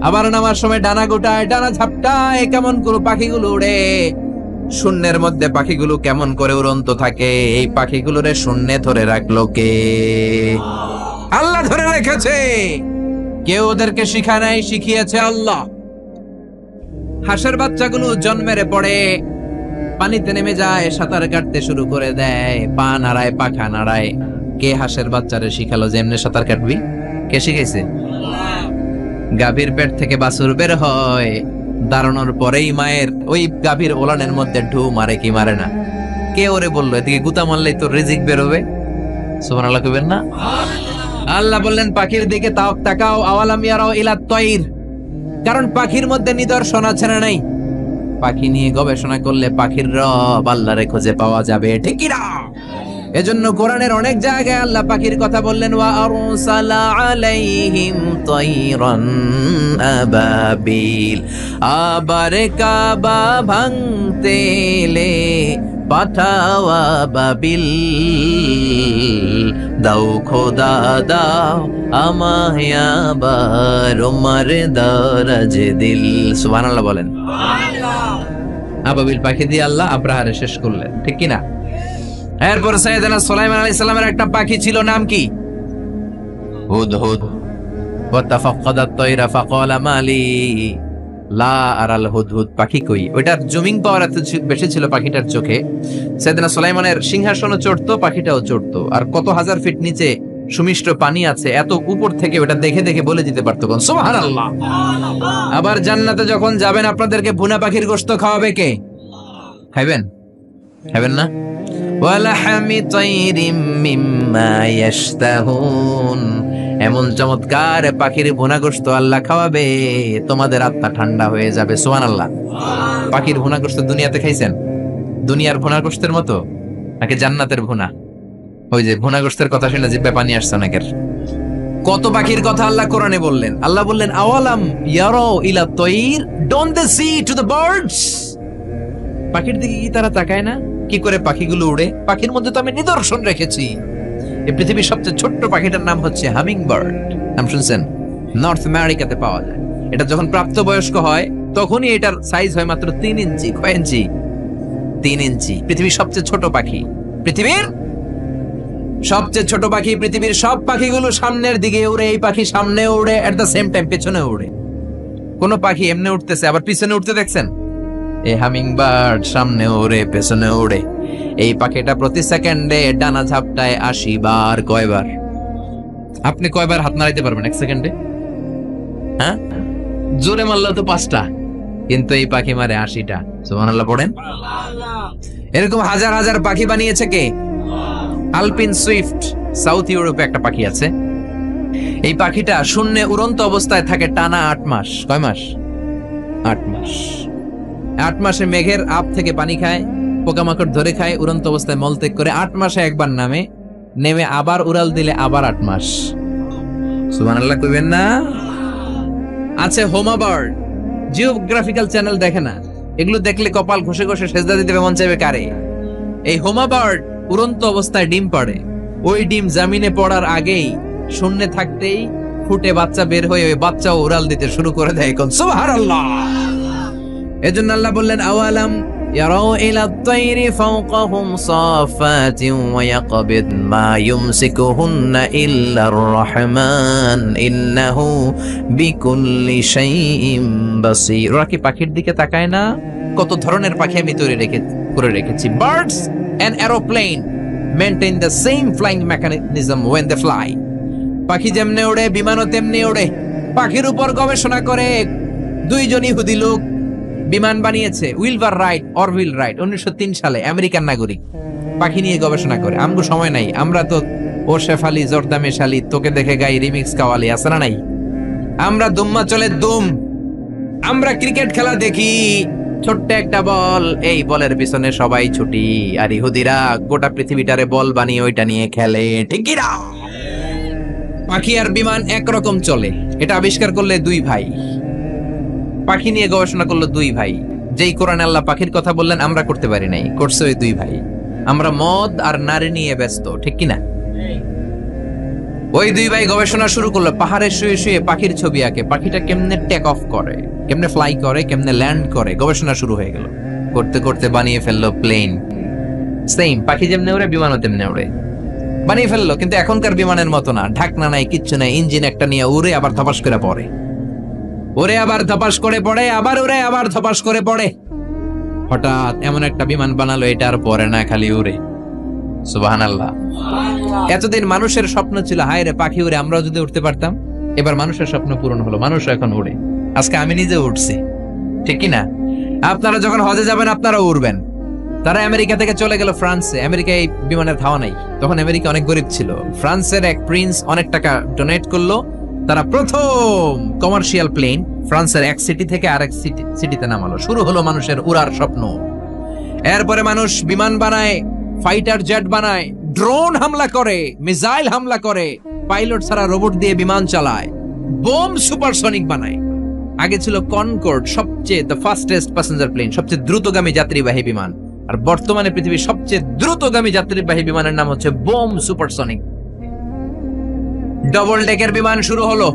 আবার নামার সময় ডানা গোটায়, ডানা ঝাপটায়, কেমন করে পাখিগুলো উড়ে। শূন্যের মধ্যে পাখিগুলো কেমন করে উড়ন্ত থাকে। এই পাখিগুলোরে শূন্যে ধরে রাখলো কে? আল্লাহ ধরে রেখেছে। কেউ ওদেরকে শিখায় নাই, শিখিয়েছে আল্লাহ। হাঁসের বাচ্চাগুলো জন্মের পরে পানিতে নেমে যায়, সাঁতার কাটতে শুরু করে দেয়, পা নাড়ায়, পাখা নাড়ায়। কে হাঁসের বাচ্চারে শিখালো যে এমনি সাঁতার কাটবি? কে শিখাইছে? গাভীর পেট থেকে বাছুর বের হয়, দাঁড়ানোর পরেই মায়ের ওই গাভীর ওলানের মধ্যে ঢু মারে কি মারে না? কে ওরে বললো এদিকে গুতা মারলেই তোর রিজিক বেরোবে? সুবহানাল্লাহ কইবেন না? আল্লাহ বললেন পাখির দিকে তাকাও। আওয়ালাম ইয়ারাউ ইলাত তায়র, কারণ পাখির মধ্যে নিদর্শন আছে না নাই? পাখি নিয়ে গবেষণা করলে পাখির রব আল্লাহরে খুঁজে পাওয়া যাবে, ঠিক কি না? এজন্য কোরআনের অনেক জায়গায় আল্লাহ পাখির কথা বললেন, ওয়া আরসালা আলাইহিম তায়রান আবাবিল। আবার কাবা ভাঙতে এলে পাঠাও আবাবিল। দাও খোদা দাও আমায় আবার ওমর দারাজ দিল। সুবহানাল্লাহ বলেন। আবাবিল পাখি দিয়ে আল্লাহ আব্রাহারে শেষ করলেন, ঠিক কি না? এরপর সাইয়েদনা সুলাইমান আলাইহিস সালামের একটা পাখি ছিল, নাম কি? হুদহুদ। ওয়া তাফাক্কাদাত তায়রা ফাকালা মালি লা আরাল হুদহুদ। পাখি কই? ওইটার জুমিং পাওয়ার এত বেশি ছিল পাখিটার চোখে। সাইয়েদনা সুলাইমানের সিংহাসনও চড়তো, পাখিটাও চড়তো। আর কত হাজার ফিট নিচে সুমিষ্ট পানি আছে, এত উপর থেকে ওটা দেখে দেখে বলে দিতে পারতো কোন। সুবহানাল্লাহ। আবার জান্নাতে যখন যাবেন আপনাদেরকে ভুনা পাখির গোশত খাওয়াবে কে? খাইবেন? খাইবেন না? ওয়ালাহামি তায়রিম মিম্মা ইয়াশতাহুন। এমন চমৎকার পাখির ভুনা গোশত আল্লাহ খাওয়াবে, তোমাদের আত্মা ঠান্ডা হয়ে যাবে। সুবহানাল্লাহ। পাখির ভুনা গোশত দুনিয়াতে খাইছেন? দুনিয়ার ভুনা গোশতের মতো নাকি জান্নাতের ভুনা? ওই যে ভুনা গোশতের কথা শুনে জিহ্বায় পানি আসছে অনেকের। কত পাখির কথা আল্লাহ কোরআনে বললেন। আল্লাহ বললেন, আওয়ালাম ইয়ারাউ ইলা তায়র, don't they see to the birds. পাখির দিকে কি তারা তাকায় না? কি করে পাখিগুলো উড়ে? পাখির মধ্যে তো আমি নিদর্শন রেখেছি। এই পৃথিবীর সবচেয়ে ছোট্ট পাখিটার নাম হচ্ছে হামিং বার্ড। নাম শুনছেন? নর্থ আমেরিকাতে পাওয়া যায়। এটা যখন প্রাপ্তবয়স্ক হয় তখনই এটার সাইজ হয় মাত্র 3 ইঞ্চি। কয় ইঞ্চি? 3 ইঞ্চি। পৃথিবীর সবচেয়ে ছোট পাখি। পৃথিবীর সবচেয়ে ছোট পাখি। পৃথিবীর সব পাখিগুলো সামনের দিকে উড়ে, এই পাখি সামনে উড়ে, এট দ্য সেম টাইম পেছনে উড়ে। কোন পাখি এমনি উঠতেছে আবার পিছনে উঠতে দেখছেন? এই হামিং বার্ড সামনে উড়ে পেছনে উড়ে। এই পাখিটা প্রতি সেকেন্ডে ডানা ঝাপটায় 80 বার। কয়বার? আপনি কয়বার হাত নাড়াইতে পারবেন এক সেকেন্ডে? হ্যাঁ, জোরে মারলেও তো 5টা, কিন্তু এই পাখি মারে 80টা। সুবহানাল্লাহ পড়েন। এরকম হাজার হাজার পাখি বানিয়েছে কে? আলপিন সুইফট। সাউথ ইউরোপে একটা পাখি আছে। এই পাখিটা শূন্যে উড়ন্ত অবস্থায় থাকে টানা 8 মাস। কয় মাস? 8 মাস। 8 মাসে মেঘের আপ থেকে পানি খায়, পোকামাকড় ধরে খায়, উড়ন্ত অবস্থায় মলত্যাগ করে 8 মাসে একবার নেমে আবার উড়াল দিলে আবার 8 মাস। সুবহানাল্লাহ কইবেন না? আছে হোমা বার্ড। জিওগ্রাফিক্যাল চ্যানেল দেখে না? এগুলো দেখলে কপাল ঘষে ঘষে সেজদা দিতে মন চাইবে কারে? এই হোমা বার্ড উড়ন্ত অবস্থায় ডিম পাড়ে। ওই ডিম জামিনে পড়ার আগেই শূন্যে থাকতেই ফুটে বাচ্চা বের হয়ে ওই বাচ্চাও উড়াল দিতে শুরু করে দেয়। কোন সুবহানাল্লাহ। এজন্য আল্লাহ বললেন, আওয়ালাম ইয়ারাউ ইলা তায়রি ফাওকাহুম সাফাতিন ওয়া ইয়াকবিদ মা ইউমসিকুহুন্না ইল্লার রহমান ইন্নাহু বিকুল্লি শাইইন বাসীর। ওরা কি পাখির দিকে তাকায় না? কত ধরনের পাখি আমি তৈরি করে রেখেছি। Birds and aeroplane maintain the same flying mechanism when they fly. পাখি যেমনে ওড়ে বিমানও তেমনি ওড়ে। পাখির উপর গবেষণা করে দুইজন ইহুদি লোক বিমান বানিয়েছে। উইলবার রাইট, অরভিল রাইট, 1903 সালে, আমেরিকান নাগরিক। পাখি নিয়ে গবেষণা করে। আমগো সময় নাই, আমরা তো ও শেফালি জর্দামে শালি তোকে দেখে গাই রিমিক্স কাওয়ালি আছে না নাই? আমরা দুম্মা চলে দুম। আমরা ক্রিকেট খেলা দেখি, ছোট্ট একটা বল, এই বলের পিছনে সবাই ছুটি। আর ইহুদিরা গোটা পৃথিবীটারে বল বানিয়ে ওইটা নিয়ে খেলে। ঠিক কি না? পাখি আর বিমান একরকম চলে। এটা আবিষ্কার করলে 2 ভাই। পাখি নিয়ে গবেষণা করলো 2 ভাই। যেই কোরআনে আল্লাহ পাখির কথা বললেন আমরা করতে পারি নাই, করছে ওই 2 ভাই। আমরা মদ আর নারী নিয়ে ব্যস্ত। ঠিক কি না? ওই 2 ভাই গবেষণা শুরু করলো। পাহাড়ে শুয়ে শুয়ে পাখির ছবি আঁকে। পাখিটা কেমনে টেক অফ করে, কেমনে ফ্লাই করে, কেমনে ল্যান্ড করে, গবেষণা শুরু হয়ে গেল। করতে করতে বানিয়ে ফেললো প্লেন। সেম পাখি যেমনে উড়ে বিমানও তেমনে উড়ে। বানিয়ে ফেললো, কিন্তু এখনকার বিমানের মতো না। ঢাকনা নাই, কিচ্ছু নাই, ইঞ্জিন একটা নিয়ে উড়ে আবার ধপাস করে পড়ে, ওরে আবার ধপাস করে পড়ে, আবার উড়ে আবার ধপাস করে পড়ে। হঠাৎ এমন একটা বিমান বানালো এটা আর পড়ে না, খালি উড়ে। সুবহানাল্লাহ। এতদিন মানুষের স্বপ্ন ছিল হায় রে পাখি উড়ে, আমরাও যদি উঠতে পারতাম। এবার মানুষের স্বপ্ন পূরণ হলো, মানুষ এখন উড়ে। আজকে আমি নিজে উঠছি। ঠিক কি না? আপনারা যখন হজে যাবেন আপনারা উড়বেন। তারা আমেরিকা থেকে চলে গেল ফ্রান্সে। আমেরিকায় বিমানের ধাওয়া নাই, তখন আমেরিকা অনেক গরিব ছিল। ফ্রান্সের এক প্রিন্স অনেক টাকা ডোনেট করলো। তারা প্রথম কমার্শিয়াল প্লেন ফ্রান্সের এক সিটি থেকে আরেক সিটিতে নামালো। শুরু হলো মানুষের উড়ার স্বপ্ন। এরপরে মানুষ বিমান বানায়, ফাইটার জেট বানায়, ড্রোন হামলা করে, মিসাইল হামলা করে, পাইলট ছাড়া রোবট দিয়ে বিমান চালায়, বোম সুপারসনিক বানায়। আগে ছিল কনকর্ড, সবচেয়ে দ্য ফাস্টেস্ট প্যাসেঞ্জার প্লেন, সবচেয়ে দ্রুতগামী যাত্রীবাহী বিমান। আর বর্তমানে পৃথিবীর সবচেয়ে দ্রুতগামী যাত্রীবাহী বিমানের নাম হচ্ছে বোম সুপারসনিক। ডবল ডেকের বিমান শুরু হলো।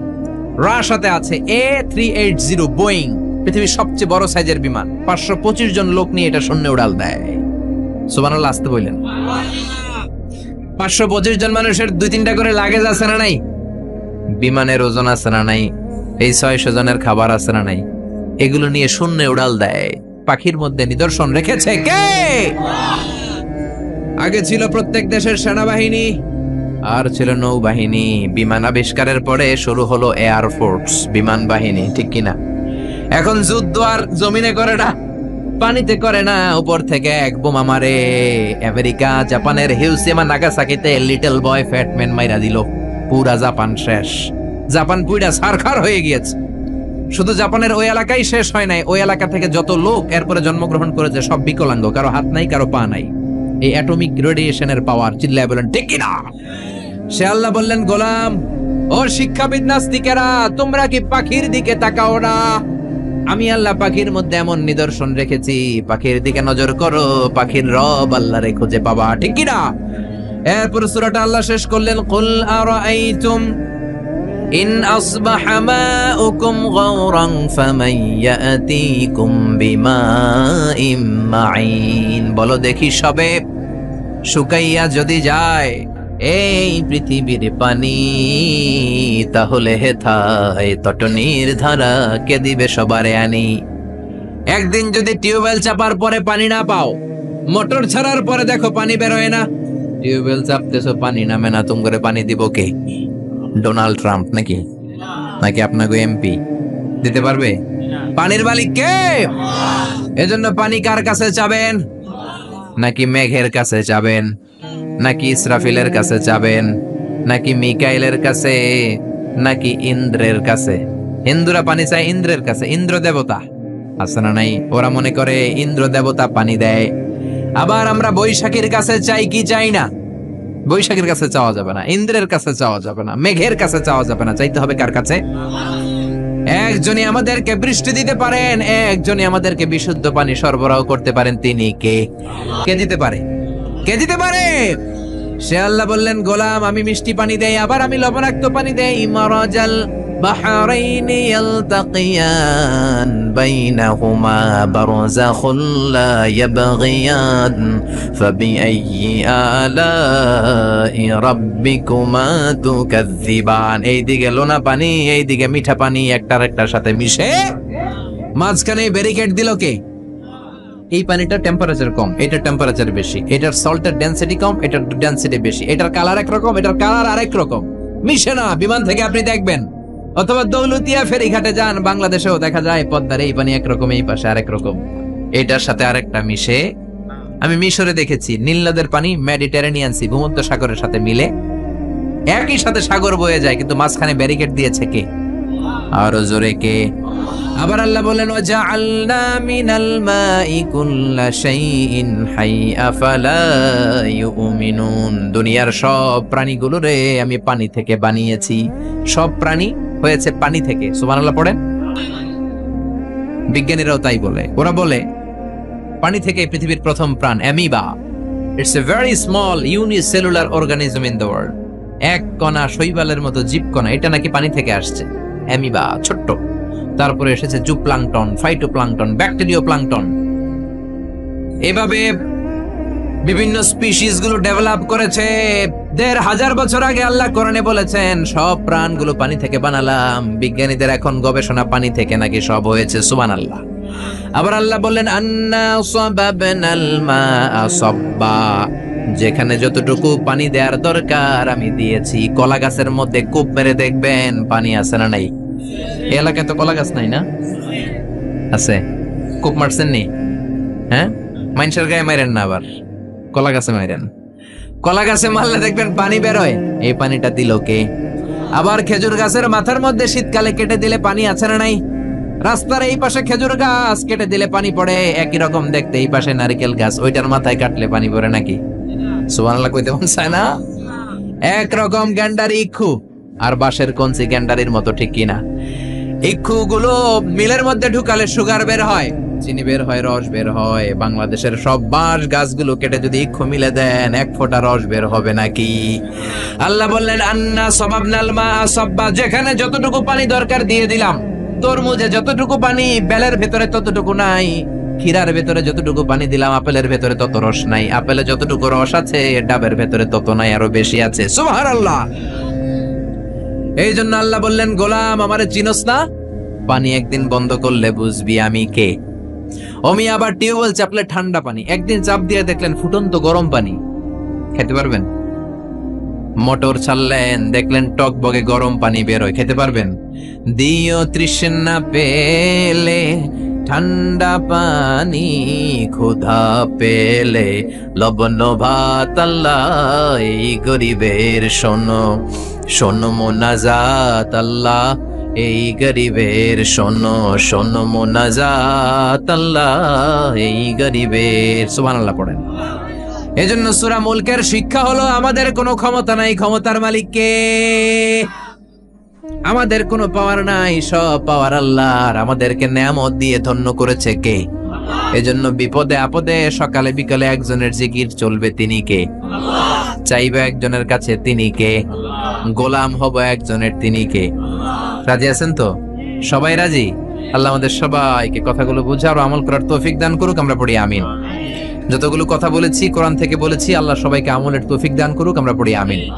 রাশিয়াতে আছে A380 বোয়িং, পৃথিবীর সবচেয়ে বড় সাইজের বিমান। 525 জন লোক নিয়ে এটা শূন্যে উড়াল দেয়। সুবহানাল্লাহ আসতে বললেন। 525 জন মানুষের 2-3টা করে লাগেজ আছে না নাই? বিমানের ওজন আছে না নাই? এই 600 জনের খাবার আছে না নাই? এগুলো নিয়ে শূন্যে উড়াল দেয়। পাখির মধ্যে নিদর্শন রেখেছে কে? আগে ছিল প্রত্যেক দেশের সেনাবাহিনী, আর ছিল নৌবাহিনী। বিমান আবিষ্কারের পরে শুরু হলো এয়ার ফোর্স, বিমান বাহিনী। ঠিক কিনা? এখন যুদ্ধ আর জমিনে করে না, পানিতে করে না, উপর থেকে এক বোমা মারে। আমেরিকা জাপানের Hiroshima নাগাসাকিতে little boy fat man মাইরা দিল। পুরা জাপান শেষ, জাপান পুরা ছারখার হয়ে গিয়েছে। শুধু জাপানের ওই এলাকাই শেষ হয় নাই, ওই এলাকা থেকে যত লোক এরপরে জন্মগ্রহণ করেছে সব বিকলাঙ্গ, কারো হাত নাই কারো পা নাই। এই অ্যাটমিক রেডিয়েশনের পাওয়ার, চিল্লায় বলেন ঠিক কিনা? সে আল্লাহ বললেন, গোলাম ও শিক্ষাবিদ নাস্তিকেরা, তোমরা কি পাখির দিকে তাকাও না? আমি আল্লাহ পাখির মধ্যে এমন নিদর্শন রেখেছি, পাখির দিকে নজর করো, পাখির রব আল্লাহরে খুঁজে পাবা, ঠিক কিনা? এরপর সূরাটা আল্লাহ শেষ করলেন, কুল আরাআইতুম ইন আসবাহা মাউকুম গাওরান ফামান ইয়াতিকুম বিমাইম মাইন। বলো দেখি সবে শুকাইয়া যদি যায় এই পৃথিবীর পানি, তাহলে হেথায় তটনির ধারা কে দিবে সবারে আনি। একদিন যদি টিউবওয়েল চাপার পরে পানি না পাও, মোটর ছাড়ার পরে দেখো পানি বেরোয় না, টিউবওয়েল চাপতেছো পানি নামে না, তুম করে পানি দিব কে? ডোনাল্ড ট্রাম্প নাকি নাকি আপনাকে এমপি দিতে পারবে? পানির মালিক কে? এজন্য পানি কার কাছে চাবেন? নাকি মেঘের কাছে চাবেন, নাকি ইসরাফিলের কাছে চাবেন, নাকি মিকাইলের কাছে, নাকি ইন্দ্রের কাছে? হিন্দুরা পানি চায় ইন্দ্রের কাছে। ইন্দ্র দেবতা আছে না নাই? ওরা মনে করে ইন্দ্র দেবতা পানি দেয়। আবার আমরা বৈশাখীর কাছে চাই কি চাই না? বৈশাখীর কাছে চাওয়া যাবে না, ইন্দ্রের কাছে চাওয়া যাবে না, মেঘের কাছে চাওয়া যাবে না, চাইতে হবে কার কাছে? একজনই আমাদেরকে বৃষ্টি দিতে পারেন, একজনই আমাদেরকে বিশুদ্ধ পানি সরবরাহ করতে পারেন। তিনি কে? কে দিতে পারে? কে দিতে পারে? সে আল্লাহ বললেন, গোলাম আমি মিষ্টি পানি দেই, আবার আমি লবণাক্ত পানি দেই। মারাজাল বাহরাইনি ইয়ালতাকিয়ান বাইনাহুমা বারযাখুন লা ইয়াবগিয়ান ফাবিআইয়ি আলাই রাব্বিকুমা তুকাযযিবান। এইদিকে লোনা পানি, এইদিকে মিঠা পানি, একটার একটার সাথে মিশে মাঝখানে ব্যারিকেড দিল কে? এই পানিটার টেম্পারেচার কম, এটার টেম্পারেচার বেশি, এটার সল্টের ডেনসিটি কম, এটার ডেনসিটি বেশি, এটার কালার একরকম, এটার কালার আরেক রকম, মিশে না। বিমান থেকে আপনি দেখবেন, অথবা দৌলতিয়া ফেরিঘাটে যান, বাংলাদেশেও দেখা যায় পদ্মার এই পানি একরকম, এই পাশে আরেক রকম, এটার সাথে আরেকটা মিশে। আমি মিশরে দেখেছি নীল নদের পানি মেডিটেরানিয়ান সি, ভূমধ্য সাগরের সাথে মিলে একই সাথে সাগর বয়ে যায়, কিন্তু মাঝখানে ব্যারিকেড দিয়েছে কে? আরো জোরে কে? আবার আল্লাহ বলেন, ওয়াজআলনা মিনাল মাই কুল্লা শাইইন হাই আফালা ইউমিনুন। দুনিয়ার সব প্রাণীগুলোরে আমি পানি থেকে বানিয়েছি, সব প্রাণী হয়েছে পানি থেকে। সুবহানাল্লাহ পড়েন। বিজ্ঞানীরাও তাই বলে, ওরা বলে পানি থেকে পৃথিবীর প্রথম প্রাণ amoeba. It's a very small unicellular organism in the world. এক কণা, শৈবালের মতো জীবকণা, এটা নাকি পানি থেকে আসছে, অ্যামিবা, ছোট্ট। তারপরে এসেছে জুপ্লাঙ্কটন, ফাইটোপ্লাঙ্কটন, ব্যাকটেরিয়া প্লাঙ্কটন। এভাবে বিভিন্ন স্পিসিস গুলো ডেভেলপ করেছে। ১৫০০ বছর আগে আল্লাহ কোরআনে বলেছেন সব প্রাণগুলো পানি থেকে বানালাম। বিজ্ঞানীদের এখন গবেষণা পানি থেকে নাকি সব হয়েছে। সুবহানাল্লাহ। আবার আল্লাহ বললেন, আন্না সাবাবনাল মাআ সাব্বা। যেখানে যতটুকু পানি দেওয়ার দরকার আমি দিয়েছি। কলা গাছের মধ্যে কূপ মেরে দেখবেন পানি আছে না নাই? এই এলাকায় তো কলা গাছ নাই না? আছে? কূপ মারছেন নি? হ্যাঁ, মানুষের গায়ে মারেন না, আবার কলা গাছে মারেন। কলা গাছে মারলে দেখবেন পানি বেরোয়। এই পানিটা দিল কে? আবার খেজুর গাছের মাথার মধ্যে শীতকালে কেটে দিলে পানি আছে না নাই? রাস্তার এই পাশে খেজুর গাছ কেটে দিলে পানি পড়ে, একই রকম দেখতে এই পাশে নারকেল গাছ, ওইটার মাথায় কাটলে পানি পড়ে নাকি? সুবহানাল্লাহ কইতে মন চায় না? একরকম গ্যান্ডারি ইক্ষু আর বাঁশের কঞ্চি গ্যান্ডারির মতো, ঠিক কিনা? ইক্ষু গুলো মিলের মধ্যে ঢুকালে সুগার বের হয়, চিনি বের হয়, রস বের হয়। বাংলাদেশের সব বাঁশ গাছগুলো কেটে যদি ইক্ষু মিলে দেন, এক ফোঁটা রস বের হবে নাকি? আল্লাহ বললেন, আন্না সাবাবনাল মাআ সাব্বা। যেখানে যতটুকু পানি দরকার দিয়ে দিলাম। তরমুজে যতটুকু পানি বেলের ভেতরে ততটুকু নাই, ক্ষীরার ভেতরে যতটুকু পানি দিলাম আপেলের ভেতরে তত রস নাই, আপেলে যতটুকু রস আছে ডাবের ভেতরে তত নাই, আরো বেশি আছে। সুবহানাল্লাহ। এই জন্য আল্লাহ বললেন, গোলাম আমারে চিনোস না? পানি একদিন বন্ধ করলে বুঝবি আমি কে। অমি আবার টিউবওয়েল চাপলে ঠান্ডা পানি, একদিন চাপ দিয়ে দেখলেন ফুটন্ত গরম পানি, খেতে পারবেন? মোটর ছাড়লেন, দেখলেন টকবগে গরম পানি বেরোয়, খেতে পারবেন? দিও তৃষ্ণা পেলে ঠান্ডা পানি, ক্ষুধা পেলে লবণ ভাত, আল্লাহ এই গরিবের শোনো। শোনো মোনাজাত আল্লাহ এই গরিবের, শোনো শোনো মোনাজাত আল্লাহ এই গরিবের। সুবহানাল্লাহ পড়েন। এজন্য সূরা মুলকের শিক্ষা হলো আমাদের কোনো ক্ষমতা নাই, ক্ষমতার মালিক কে? আমাদের কোনো পাওয়ার নাই, সব পাওয়ার আল্লাহর। আমাদেরকে নেয়ামত দিয়ে ধন্য করেছে কে? এজন্য বিপদে আপদে সকালে বিকালে একজনের জিকির চলবে, তিনি কে? চাইবে একজনের কাছে, তিনি কে? গোলাম হব একজনের, তিনি কে? রাজি আছেন তো? সবাই রাজি? আল্লাহ আমাদের সবাইকে কথাগুলো বুঝার ও আমল করার তৌফিক দান করুক। আমরা পড়ি আমিন। যতগুলো কথা বলেছি কোরআন থেকে বলেছি, আল্লাহ সবাইকে আমলের তৌফিক দান করুক। আমরা পড়ি আমিন।